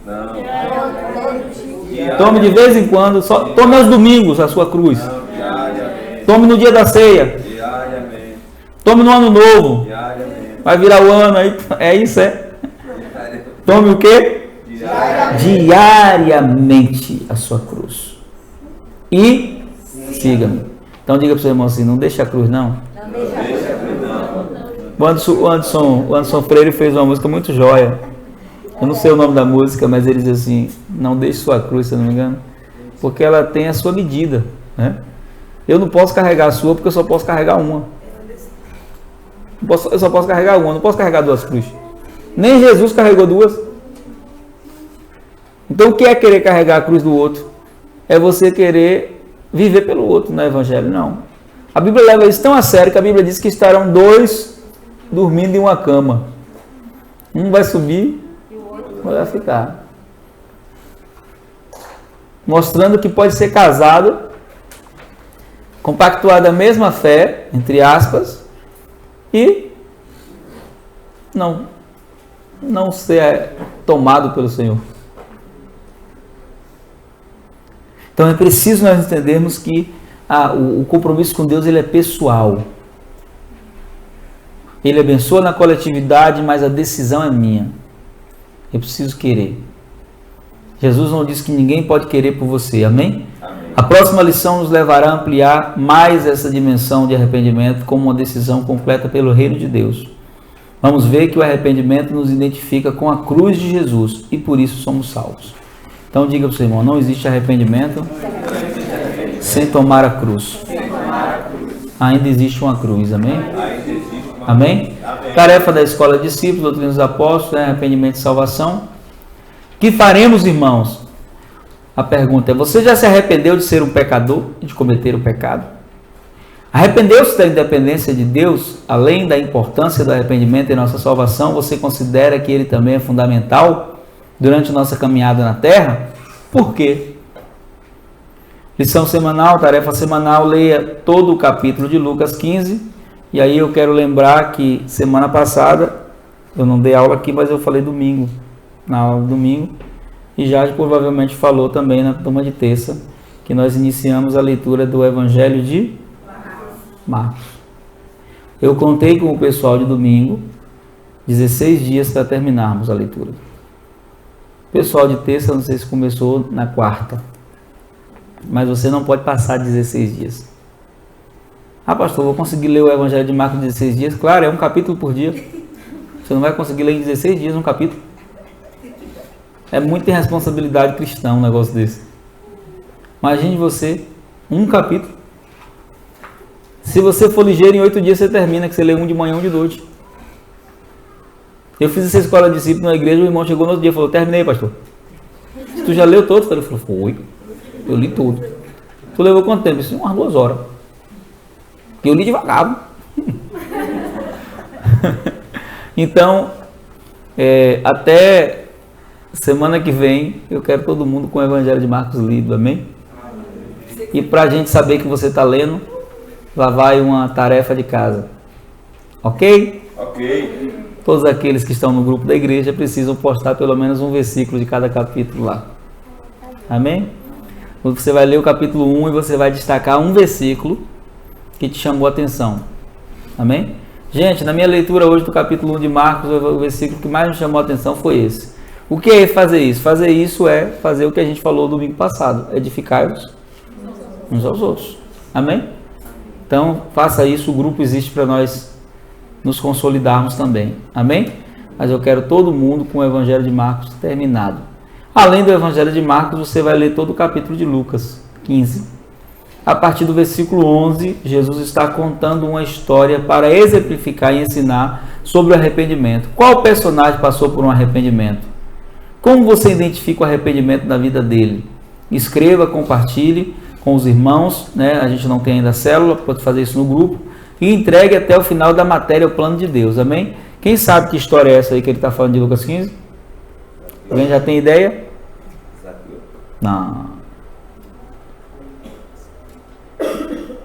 Não. Todo dia. Tome de vez em quando. Tome aos domingos a sua cruz. Diariamente. Tome no dia da ceia. Diariamente. Tome no ano novo. Diariamente. Vai virar o ano aí. É isso, é? Tome o quê? Diariamente a sua cruz. E siga-me. Então diga para o seu irmão assim: não deixa a cruz, não. Não deixa. O Anderson Freire fez uma música muito joia. Eu não sei o nome da música, mas ele diz assim: não deixe sua cruz, se eu não me engano, porque ela tem a sua medida, né? Eu não posso carregar a sua porque eu só posso carregar uma. Eu só posso carregar uma, não posso carregar duas cruzes. Nem Jesus carregou duas. Então o que é querer carregar a cruz do outro? É você querer viver pelo outro, não é evangelho, não. A Bíblia leva isso tão a sério que a Bíblia diz que estarão dois dormindo em uma cama. Um vai subir e o outro vai ficar. Mostrando que pode ser casado, compactuar da mesma fé, entre aspas, e não ser tomado pelo Senhor. Então é preciso nós entendermos que o compromisso com Deus ele é pessoal. Ele abençoa na coletividade, mas a decisão é minha. Eu preciso querer. Jesus não diz que ninguém pode querer por você, amém? Amém. A próxima lição nos levará a ampliar mais essa dimensão de arrependimento como uma decisão completa pelo reino de Deus. Vamos ver que o arrependimento nos identifica com a cruz de Jesus e por isso somos salvos. Então diga para o seu irmão: não existe arrependimento sem tomar a cruz. Ainda existe uma cruz, amém? Amém? Tarefa da Escola de Discípulos, Doutrina dos Apóstolos, arrependimento e salvação. Que faremos, irmãos? A pergunta é: você já se arrependeu de ser um pecador e de cometer o pecado? Arrependeu-se da independência de Deus, além da importância do arrependimento em nossa salvação, você considera que ele também é fundamental durante nossa caminhada na Terra? Por quê? Lição semanal, tarefa semanal, leia todo o capítulo de Lucas 15. E aí eu quero lembrar que semana passada, eu não dei aula aqui, mas eu falei domingo, na aula de domingo. E já provavelmente falou também na turma de terça, que nós iniciamos a leitura do Evangelho de Marcos. Eu contei com o pessoal de domingo 16 dias para terminarmos a leitura. O pessoal de terça, não sei se começou na quarta, mas você não pode passar 16 dias. Ah, pastor, vou conseguir ler o Evangelho de Marcos em 16 dias? Claro, é um capítulo por dia. Você não vai conseguir ler em 16 dias um capítulo. É muita irresponsabilidade cristã um negócio desse. Imagine você, um capítulo. Se você for ligeiro, em 8 dias você termina, que você lê um de manhã, um de noite. Eu fiz essa escola de discípulo na igreja, o irmão chegou no outro dia e falou, terminei, pastor. Tu já leu todo? Ele falou, foi. Eu li tudo. Tu levou quanto tempo? Eu disse, umas 2 horas. Eu li devagar. Então, até semana que vem, eu quero todo mundo com o Evangelho de Marcos lido, amém? E para a gente saber que você está lendo, lá vai uma tarefa de casa. Ok? Ok. Todos aqueles que estão no grupo da igreja precisam postar pelo menos um versículo de cada capítulo lá. Amém? Você vai ler o capítulo 1 e você vai destacar um versículo que te chamou a atenção. Amém? Gente, na minha leitura hoje do capítulo 1 de Marcos, o versículo que mais me chamou a atenção foi esse. O que é fazer isso? Fazer isso é fazer o que a gente falou domingo passado. Edificar-vos uns aos outros. Amém? Então, faça isso. O grupo existe para nós nos consolidarmos também. Amém? Mas eu quero todo mundo com o Evangelho de Marcos terminado. Além do Evangelho de Marcos, você vai ler todo o capítulo de Lucas 15. A partir do versículo 11, Jesus está contando uma história para exemplificar e ensinar sobre o arrependimento. Qual personagem passou por um arrependimento? Como você identifica o arrependimento na vida dele? Escreva, compartilhe com os irmãos, né? A gente não tem ainda célula, pode fazer isso no grupo. E entregue até o final da matéria o plano de Deus, amém? Quem sabe que história é essa aí que ele está falando de Lucas 15? Alguém já tem ideia? Não.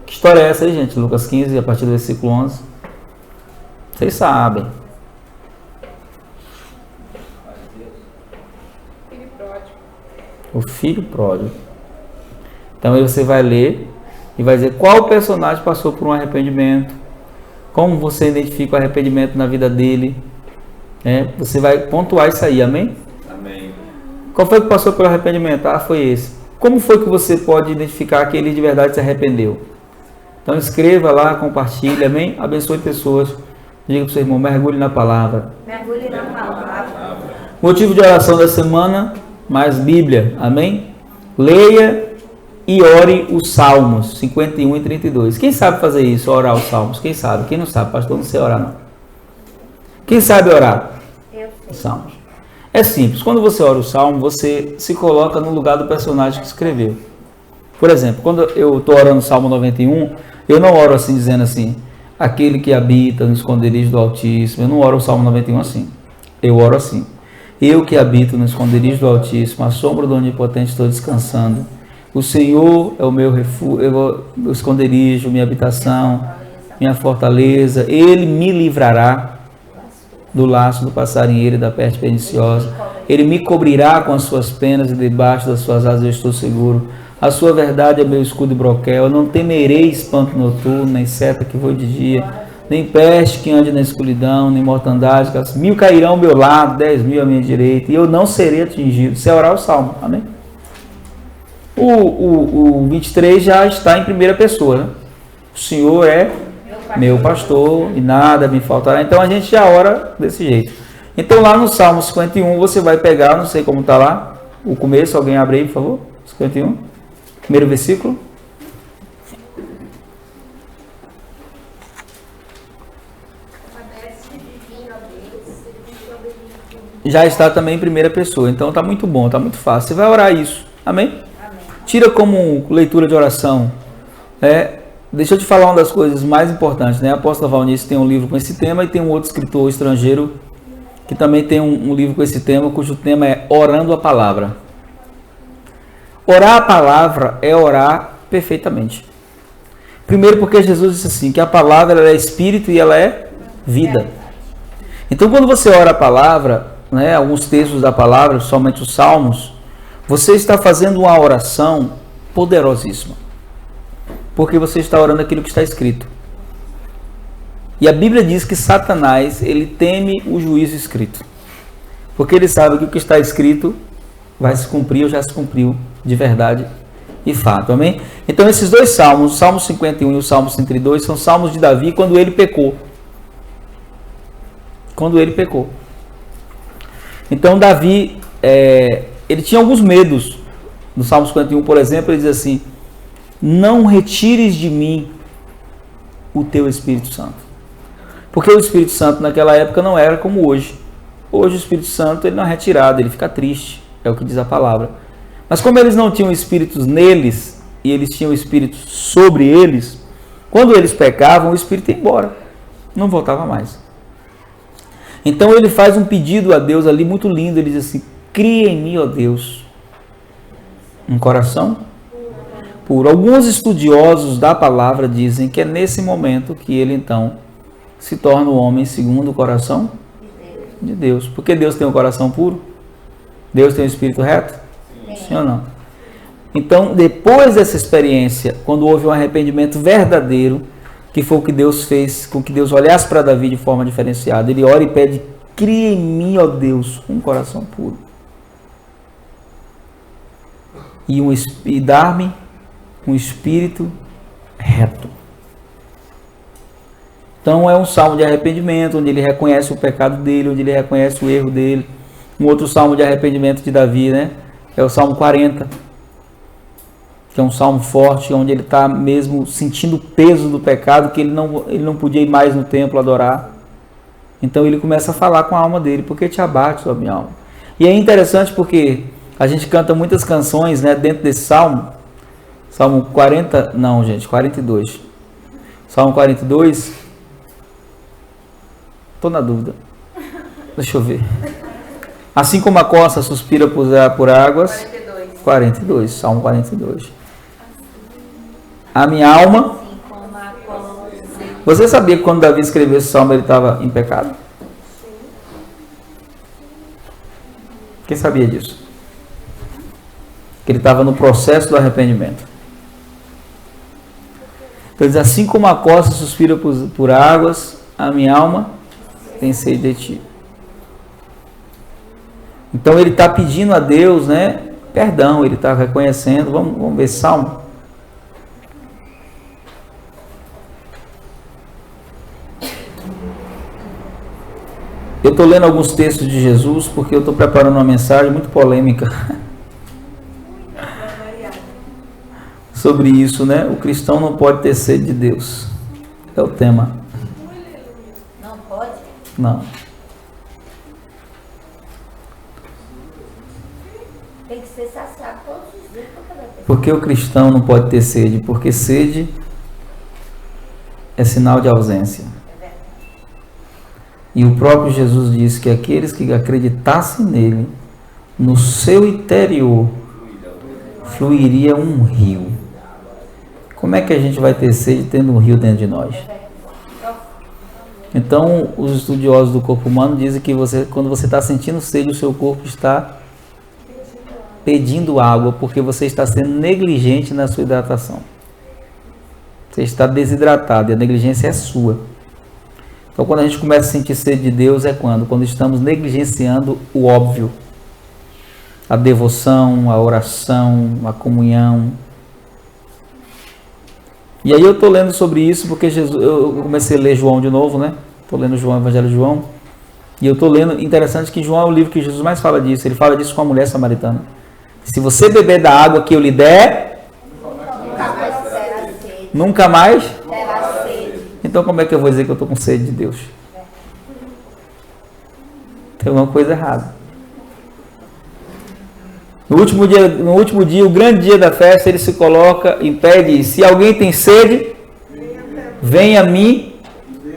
Que história é essa aí, gente? Lucas 15, a partir do versículo 11. Vocês sabem. O filho pródigo. Então aí você vai ler e vai dizer qual personagem passou por um arrependimento, como você identifica o arrependimento na vida dele. Você vai pontuar isso aí, amém? Amém. Qual foi que passou pelo arrependimento? Ah, foi esse. Como foi que você pode identificar que ele de verdade se arrependeu? Então escreva lá, compartilhe, amém? Abençoe pessoas. Diga para o seu irmão, mergulhe na palavra. Mergulhe na palavra. Motivo de oração da semana, mais Bíblia, amém? Leia e ore os Salmos 51 e 32. Quem sabe fazer isso, orar os Salmos? Quem sabe? Quem não sabe? Pastor, não sei orar não. Quem sabe orar? Eu Os Salmos. É simples. Quando você ora o Salmo, você se coloca no lugar do personagem que escreveu. Por exemplo, quando eu estou orando o Salmo 91, eu não oro assim, dizendo assim, aquele que habita no esconderijo do Altíssimo. Eu não oro o Salmo 91 assim. Eu oro assim. Eu que habito no esconderijo do Altíssimo, à sombra do Onipotente estou descansando. O Senhor é o meu refúgio, meu esconderijo, minha habitação, minha fortaleza. Ele me livrará do laço do passarinheiro e da peste perniciosa. Ele me cobrirá com as suas penas e debaixo das suas asas eu estou seguro. A sua verdade é meu escudo e broquel. Eu não temerei espanto noturno, nem seta que voe de dia, nem peste que ande na escuridão, nem mortandade. 1000 cairão ao meu lado, 10.000 à minha direita, e eu não serei atingido. Isso é orar o Salmo, amém? O 23 já está em primeira pessoa, né? O Senhor é meu pastor e nada me faltará. Então a gente já ora desse jeito. Então lá no Salmo 51 você vai pegar, não sei como está lá, o começo, alguém abre aí por favor, 51, primeiro versículo. Já está também em primeira pessoa, então está muito bom, está muito fácil. Você vai orar isso, amém? Tira como leitura de oração deixa eu te falar uma das coisas mais importantes, né? A apóstola Valnice tem um livro com esse tema e tem um outro escritor estrangeiro que também tem um livro com esse tema, cujo tema é Orando a Palavra. Orar a palavra é orar perfeitamente. Primeiro porque Jesus disse assim, que a palavra ela é espírito e ela é vida. Então quando você ora a palavra, né, alguns textos da palavra, somente os salmos, você está fazendo uma oração poderosíssima. Porque você está orando aquilo que está escrito. E a Bíblia diz que Satanás, ele teme o juízo escrito. Porque ele sabe que o que está escrito vai se cumprir ou já se cumpriu de verdade e fato. Amém? Então esses dois salmos, o Salmo 51 e o Salmo 102, são salmos de Davi quando ele pecou. Quando ele pecou. Então Davi, ele tinha alguns medos. No Salmo 51, por exemplo, ele diz assim, não retires de mim o teu Espírito Santo. Porque o Espírito Santo naquela época não era como hoje. Hoje o Espírito Santo ele não é retirado, ele fica triste, é o que diz a palavra. Mas como eles não tinham espíritos neles, e eles tinham espíritos sobre eles, quando eles pecavam, o Espírito ia embora, não voltava mais. Então ele faz um pedido a Deus ali muito lindo, ele diz assim, cria em mim, ó Deus, um coração puro. Alguns estudiosos da palavra dizem que é nesse momento que ele então se torna o homem segundo o coração de Deus. Porque Deus tem um coração puro? Deus tem um espírito reto? Sim ou não? Então, depois dessa experiência, quando houve um arrependimento verdadeiro, que foi o que Deus fez, com que Deus olhasse para Davi de forma diferenciada, ele ora e pede, cria em mim, ó Deus, um coração puro. E dar-me um espírito reto. Então é um salmo de arrependimento, onde ele reconhece o pecado dele, onde ele reconhece o erro dele. Um outro salmo de arrependimento de Davi, né? É o Salmo 40, que é um salmo forte, onde ele está mesmo sentindo o peso do pecado, que ele não podia ir mais no templo adorar. Então ele começa a falar com a alma dele, porque te abate, sua minha alma. E é interessante porque a gente canta muitas canções, né, dentro desse salmo. Salmo 40, não gente, 42. Salmo 42, estou na dúvida. Deixa eu ver. Assim como a costa suspira por águas. 42, Salmo 42. A minha alma. Você sabia que quando Davi escreveu esse salmo ele estava em pecado? Quem sabia disso? Que ele estava no processo do arrependimento. Então diz, assim como a costa suspira por águas, a minha alma tem sede de ti. Então ele está pedindo a Deus, né, perdão, ele está reconhecendo. Vamos ver Salmo. Eu estou lendo alguns textos de Jesus porque eu estou preparando uma mensagem muito polêmica sobre isso, né? O cristão não pode ter sede de Deus. É o tema. Não pode? Não. Tem que ser saciado todos os dias. Porque o cristão não pode ter sede? Porque sede é sinal de ausência. E o próprio Jesus disse que aqueles que acreditassem nele, no seu interior, fluiria um rio. Como é que a gente vai ter sede tendo um rio dentro de nós? Então, os estudiosos do corpo humano dizem que quando você está sentindo sede, o seu corpo está pedindo água, porque você está sendo negligente na sua hidratação. Você está desidratado e a negligência é sua. Então, quando a gente começa a sentir sede de Deus, é quando estamos negligenciando o óbvio. A devoção, a oração, a comunhão. E aí eu estou lendo sobre isso porque eu comecei a ler João de novo, né? Estou lendo João, Evangelho de João. E eu estou lendo, interessante que João é o livro que Jesus mais fala disso. Ele fala disso com a mulher samaritana. Se você beber da água que eu lhe der, nunca mais terá sede. Então como é que eu vou dizer que eu estou com sede de Deus? Tem alguma coisa errada. No último dia, o grande dia da festa, ele se coloca em pé e diz, se alguém tem sede, venha a mim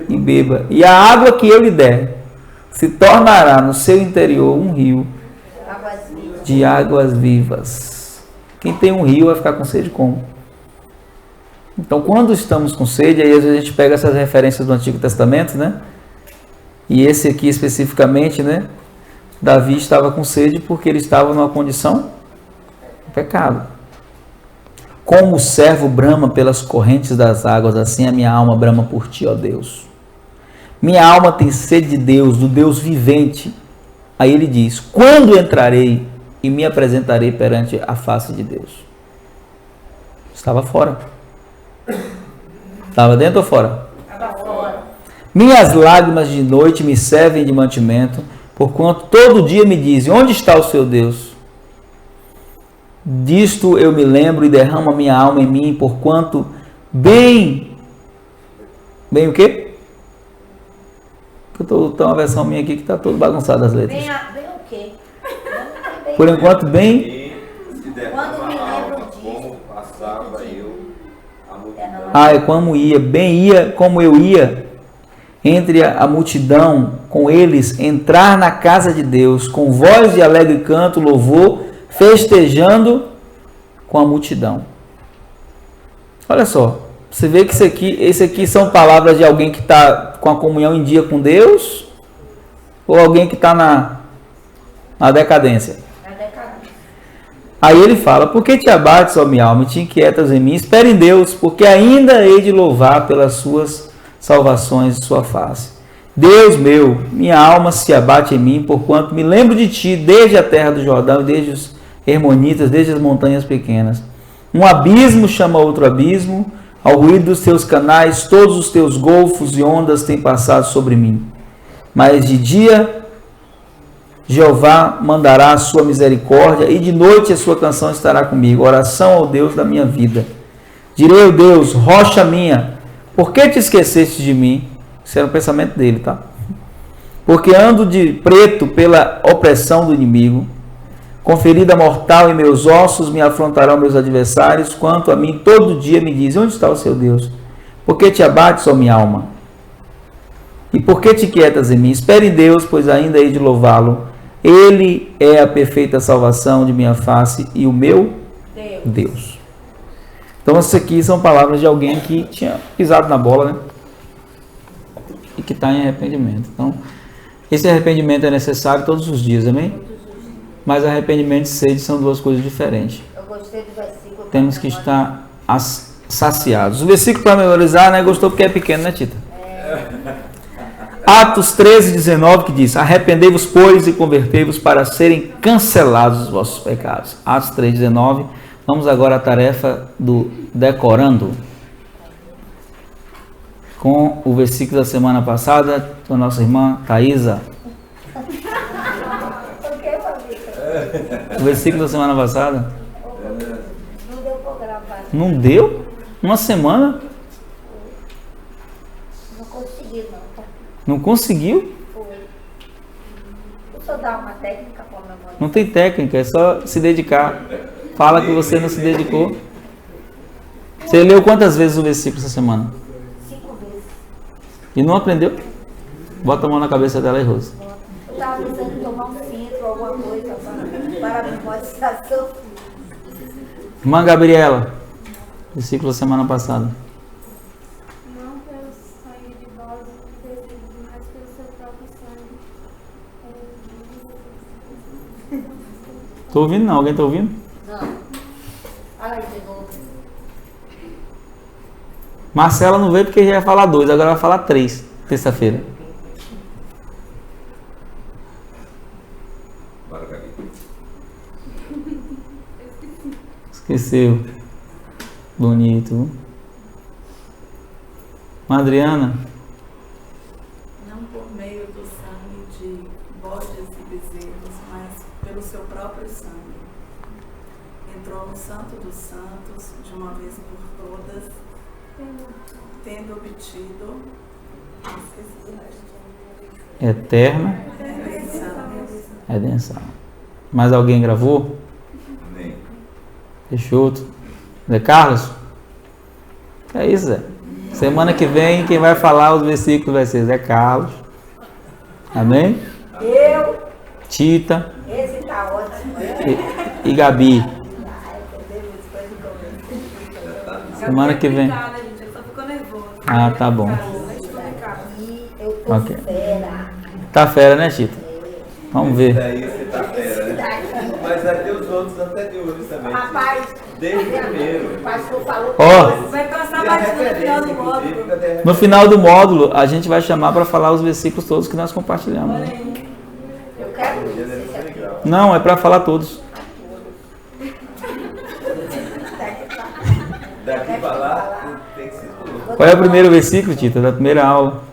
e beba. E a água que eu lhe der se tornará no seu interior um rio de águas vivas. Quem tem um rio vai ficar com sede como? Então, quando estamos com sede, aí às vezes a gente pega essas referências do Antigo Testamento, né? E esse aqui especificamente, né? Davi estava com sede porque ele estava numa condição de pecado. Como o servo brama pelas correntes das águas, assim a minha alma brama por ti, ó Deus. Minha alma tem sede de Deus, do Deus vivente. Aí ele diz: quando entrarei e me apresentarei perante a face de Deus? Estava fora. Estava dentro ou fora? Estava fora. Minhas lágrimas de noite me servem de mantimento, porquanto todo dia me dizem: onde está o seu Deus? Disto eu me lembro e derramo a minha alma em mim, porquanto bem o quê? Eu estou uma versão minha aqui que está toda bagunçada as letras. Bem o quê? Por enquanto, bem. E se derrama Quando me a lembro alma, disso, como passava eu a multidão. Ah, como ia, bem ia, como eu ia entre a multidão, com eles, entrar na casa de Deus, com voz de alegre canto, louvor, festejando com a multidão. Olha só, você vê que esse aqui são palavras de alguém que está com a comunhão em dia com Deus, ou alguém que está na decadência? Aí ele fala: por que te abates, ó minha alma, e te inquietas em mim? Espere em Deus, porque ainda hei de louvar pelas suas salvações de sua face. Deus meu, minha alma se abate em mim, porquanto me lembro de ti desde a terra do Jordão, desde os Hermonitas, desde as montanhas pequenas. Um abismo chama outro abismo, ao ruído dos teus canais, todos os teus golfos e ondas têm passado sobre mim. Mas de dia Jeová mandará a sua misericórdia, e de noite a sua canção estará comigo. Oração ao Deus da minha vida. Direi ao Deus: rocha minha, por que te esqueceste de mim? Esse era o pensamento dele, tá? Porque ando de preto pela opressão do inimigo, com ferida mortal em meus ossos me afrontarão meus adversários. Quanto a mim, todo dia me dizem: onde está o seu Deus? Por que te abates, ó minha alma? E por que te quietas em mim? Espere em Deus, pois ainda hei de louvá-lo. Ele é a perfeita salvação de minha face e o meu Deus. Então, essas aqui são palavras de alguém que tinha pisado na bola, né? E que está em arrependimento. Então, esse arrependimento é necessário todos os dias, amém? Mas arrependimento e sede são duas coisas diferentes. Eu gostei do versículo. Temos que estar saciados. O versículo para memorizar, né? Gostou porque é pequeno, né, Tita? Atos 13, 19, que diz: arrependei-vos, pois, e convertei-vos para serem cancelados os vossos pecados. Atos 3, 19. Vamos agora à tarefa do decorando. Com o versículo da semana passada, com a nossa irmã Thaisa. O versículo da semana passada? Não deu para gravar. Não deu? Uma semana? Não consegui, não. Tá? Não conseguiu? Foi. Deixa eu dar uma técnica para a memória. Não tem técnica, é só se dedicar. Fala que você não se dedicou. Você leu quantas vezes o versículo essa semana? 5 vezes. E não aprendeu? Bota a mão na cabeça dela e Rose. Eu estava pensando em tomar um filtro, alguma coisa para a memorização. Irmã Gabriela, versículo da semana passada. Não pelo sangue de vós e desígnio, mas pelo seu próprio sangue. Tô ouvindo não? Alguém tá ouvindo? Não. Olha aí de novo. Marcela não veio porque já ia falar 2, agora vai falar 3, terça-feira. Bora, Gabi. Esqueceu. Bonito. Adriana? Não por meio do sangue de bodes e bezerros, mas pelo seu próprio sangue. Entrou no Santo dos Santos, de uma vez por todas, tendo obtido Eterna redenção. Mais alguém gravou? Nem. Peixoto? Zé Carlos? É isso, Zé. Semana que vem, quem vai falar os versículos vai ser Zé Carlos. Amém? Eu, Tita esse tá ótimo. e Gabi. Semana que vem. Obrigada, gente. Ele só ficou nervoso. Ah, tá bom. E eu tô Ok. fera. Tá fera, né, Tita? Vamos ver. Daí você tá fera, né? Mas vai ter os outros anteriores também. Rapaz, Desde o primeiro. o pastor falou Ó, Vai cansar E a mais no final referência, do inclusive, módulo. cadê a no final do módulo, a gente vai chamar para falar os versículos todos que nós compartilhamos. eu quero referência? isso aqui. Não, é para falar todos. Daqui pra lá tem que ser tudo. Qual é o primeiro versículo, Tita, da primeira aula?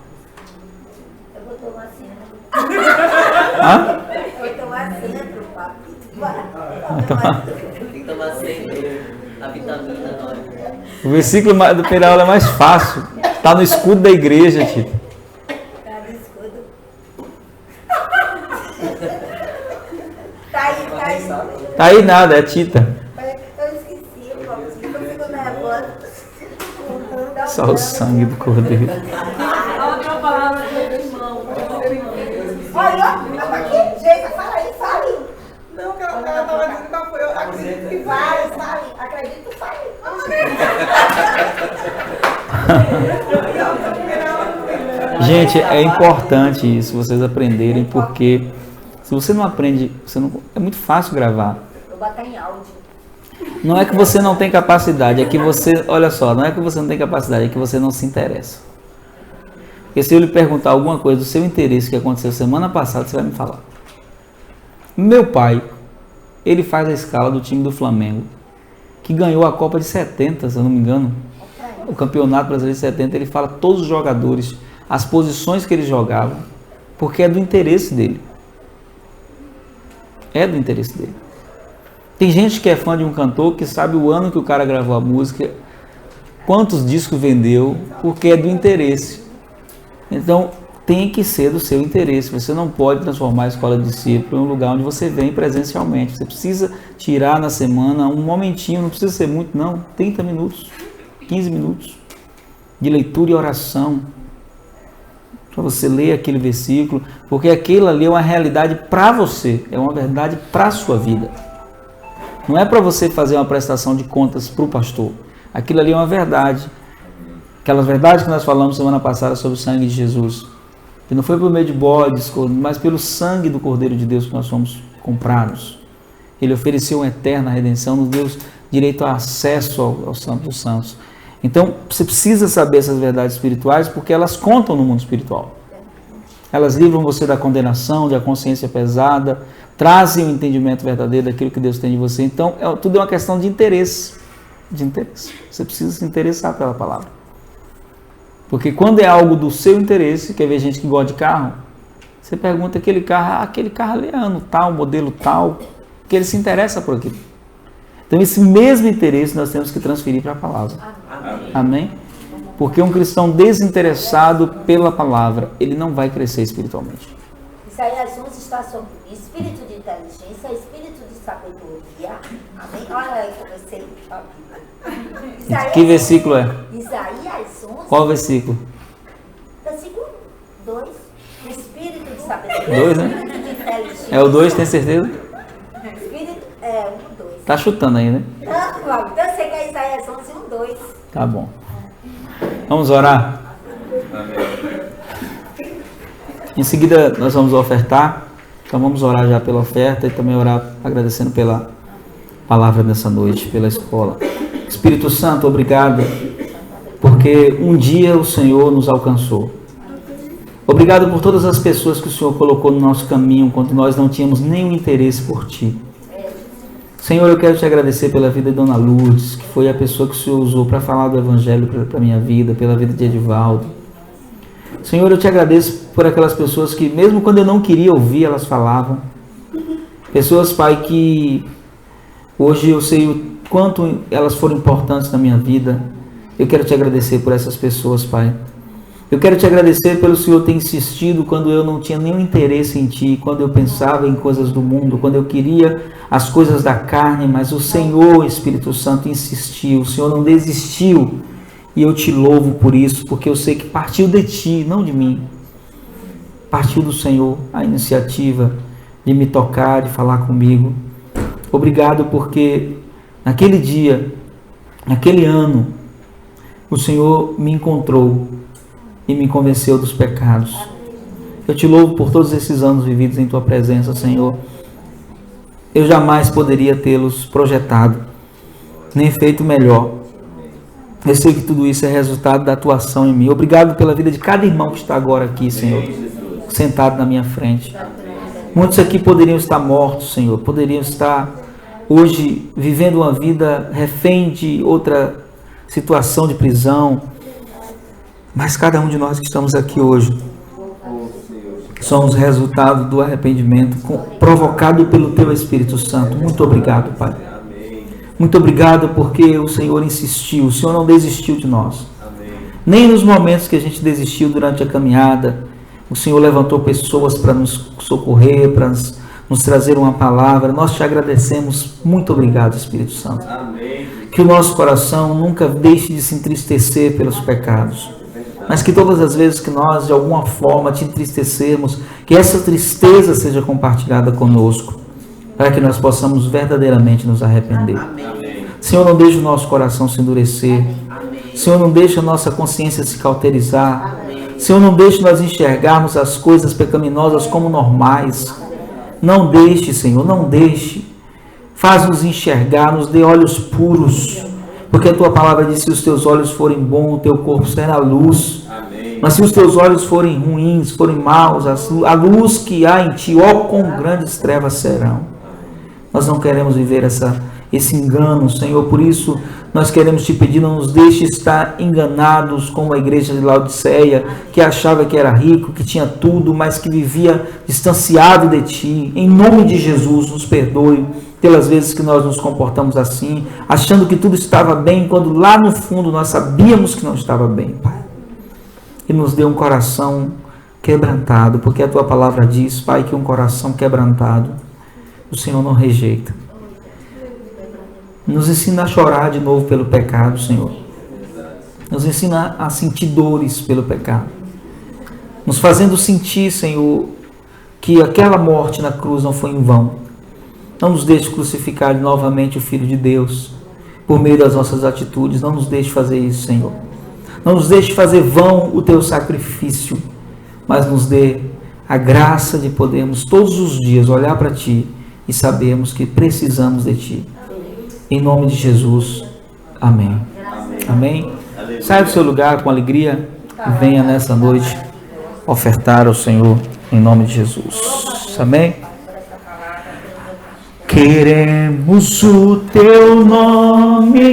Eu vou tomar centro. Hã? Eu vou tomar centro, papi. Tem que tomar sempre a vitamina, não é? O versículo da primeira aula é mais fácil. Tá no escudo da igreja, Tita. Tá no escudo. Tá aí, tá aí. Tá aí nada, é Tita. Eu esqueci, papi. Eu fico nervosa. Só o sangue do Cordeiro. Outra palavra do irmão. Olha, aqui, gente, fala aí, fale. Não, que ela tava dizendo qual foi. Eu acredito que vai. Fale, acredito, fale. Gente, é importante isso, vocês aprenderem, porque se você não aprende, é muito fácil gravar. Vou botar em áudio. Não é que você não tem capacidade, é que você, olha só, não é que você não tem capacidade, é que você não se interessa. Porque se eu lhe perguntar alguma coisa do seu interesse que aconteceu semana passada, você vai me falar. Meu pai, ele faz a escala do time do Flamengo, que ganhou a Copa de 70, se eu não me engano. O Campeonato Brasileiro de 70, ele fala todos os jogadores, as posições que eles jogavam, porque é do interesse dele. É do interesse dele. Tem gente que é fã de um cantor que sabe o ano que o cara gravou a música, quantos discos vendeu, porque é do interesse. Então, tem que ser do seu interesse. Você não pode transformar a escola de discípulo em um lugar onde você vem presencialmente. Você precisa tirar na semana um momentinho, não precisa ser muito não, 30 minutos, 15 minutos de leitura e oração, para você ler aquele versículo, porque aquilo ali é uma realidade para você, é uma verdade para a sua vida. Não é para você fazer uma prestação de contas para o pastor. Aquilo ali é uma verdade. Aquelas verdades que nós falamos semana passada sobre o sangue de Jesus. Que não foi por meio de bodes, mas pelo sangue do Cordeiro de Deus que nós fomos comprados. Ele ofereceu uma eterna redenção, nos deu direito a acesso ao Santo dos Santos. Então, você precisa saber essas verdades espirituais, porque elas contam no mundo espiritual. Elas livram você da condenação, da consciência pesada, trazem o entendimento verdadeiro daquilo que Deus tem de você. Então, tudo é uma questão de interesse. De interesse. Você precisa se interessar pela palavra. Porque quando é algo do seu interesse, quer ver gente que gosta de carro, você pergunta aquele carro ali é ano tal, modelo tal, que ele se interessa por aquilo. Então, esse mesmo interesse nós temos que transferir para a palavra. Amém? Porque um cristão desinteressado pela palavra, ele não vai crescer espiritualmente. Isaías 11 está sobre espírito de inteligência, espírito de sabedoria. Amém? Olha aí como eu sei a Bíblia. Que versículo é? Isaías 11. Qual versículo? Versículo 2. Espírito de sabedoria. 2, né? Espírito de inteligência. É o 2, tem certeza? Espírito, 1, 2. Tá chutando aí, né? Não, Cláudio, então você quer Isaías 11, 1, 2. Tá bom. Vamos orar? Em seguida, nós vamos ofertar. Então, vamos orar já pela oferta e também orar agradecendo pela palavra dessa noite, pela escola. Espírito Santo, obrigado, porque um dia o Senhor nos alcançou. Obrigado por todas as pessoas que o Senhor colocou no nosso caminho, quando nós não tínhamos nenhum interesse por Ti. Senhor, eu quero te agradecer pela vida de Dona Lourdes, que foi a pessoa que o Senhor usou para falar do Evangelho para a minha vida, pela vida de Edivaldo. Senhor, eu te agradeço por aquelas pessoas que, mesmo quando eu não queria ouvir, elas falavam. Pessoas, Pai, que hoje eu sei o quanto elas foram importantes na minha vida. Eu quero te agradecer por essas pessoas, Pai. Eu quero te agradecer pelo Senhor ter insistido quando eu não tinha nenhum interesse em Ti, quando eu pensava em coisas do mundo, quando eu queria as coisas da carne, mas o Senhor, Espírito Santo, insistiu. O Senhor não desistiu E eu te louvo por isso, porque eu sei que partiu de ti, não de mim. Partiu do Senhor a iniciativa de me tocar, de falar comigo. Obrigado porque naquele dia, naquele ano, o Senhor me encontrou e me convenceu dos pecados. Eu te louvo por todos esses anos vividos em tua presença, Senhor. Eu jamais poderia tê-los projetado, nem feito melhor. Eu sei que tudo isso é resultado da tua ação em mim. Obrigado pela vida de cada irmão que está agora aqui, Senhor, sentado na minha frente. Muitos aqui poderiam estar mortos, Senhor, poderiam estar hoje vivendo uma vida refém de outra situação de prisão, mas cada um de nós que estamos aqui hoje somos resultado do arrependimento provocado pelo Teu Espírito Santo. Muito obrigado, Pai. Muito obrigado porque o Senhor insistiu, o Senhor não desistiu de nós. Nem nos momentos que a gente desistiu durante a caminhada, o Senhor levantou pessoas para nos socorrer, para nos trazer uma palavra. Nós te agradecemos. Muito obrigado, Espírito Santo. Que o nosso coração nunca deixe de se entristecer pelos pecados, mas que todas as vezes que nós de alguma forma te entristecermos, que essa tristeza seja compartilhada conosco, para que nós possamos verdadeiramente nos arrepender. Senhor, não deixe o nosso coração se endurecer. Senhor, não deixe a nossa consciência se cauterizar. Senhor, não deixe nós enxergarmos as coisas pecaminosas como normais. Não deixe, Senhor, não deixe. Faz-nos enxergar, nos dê olhos puros, porque a tua palavra diz: se os teus olhos forem bons, o teu corpo será luz. Mas se os teus olhos forem ruins, forem maus, a luz que há em ti, ó, quão grandes trevas serão. Nós não queremos viver esse engano, Senhor. Por isso, nós queremos te pedir, não nos deixe estar enganados como a igreja de Laodiceia, que achava que era rico, que tinha tudo, mas que vivia distanciado de ti. Em nome de Jesus, nos perdoe pelas vezes que nós nos comportamos assim, achando que tudo estava bem, quando lá no fundo nós sabíamos que não estava bem, Pai. E nos dê um coração quebrantado, porque a tua palavra diz, Pai, que um coração quebrantado o Senhor não rejeita. Nos ensina a chorar de novo pelo pecado, Senhor. Nos ensina a sentir dores pelo pecado. Nos fazendo sentir, Senhor, que aquela morte na cruz não foi em vão. Não nos deixe crucificar novamente o Filho de Deus por meio das nossas atitudes. Não nos deixe fazer isso, Senhor. Não nos deixe fazer vão o teu sacrifício, mas nos dê a graça de podermos todos os dias olhar para ti e sabermos que precisamos de ti. Em nome de Jesus. Amém. Amém. Saia do seu lugar com alegria e venha nessa noite ofertar ao Senhor em nome de Jesus. Amém. Queremos o teu nome.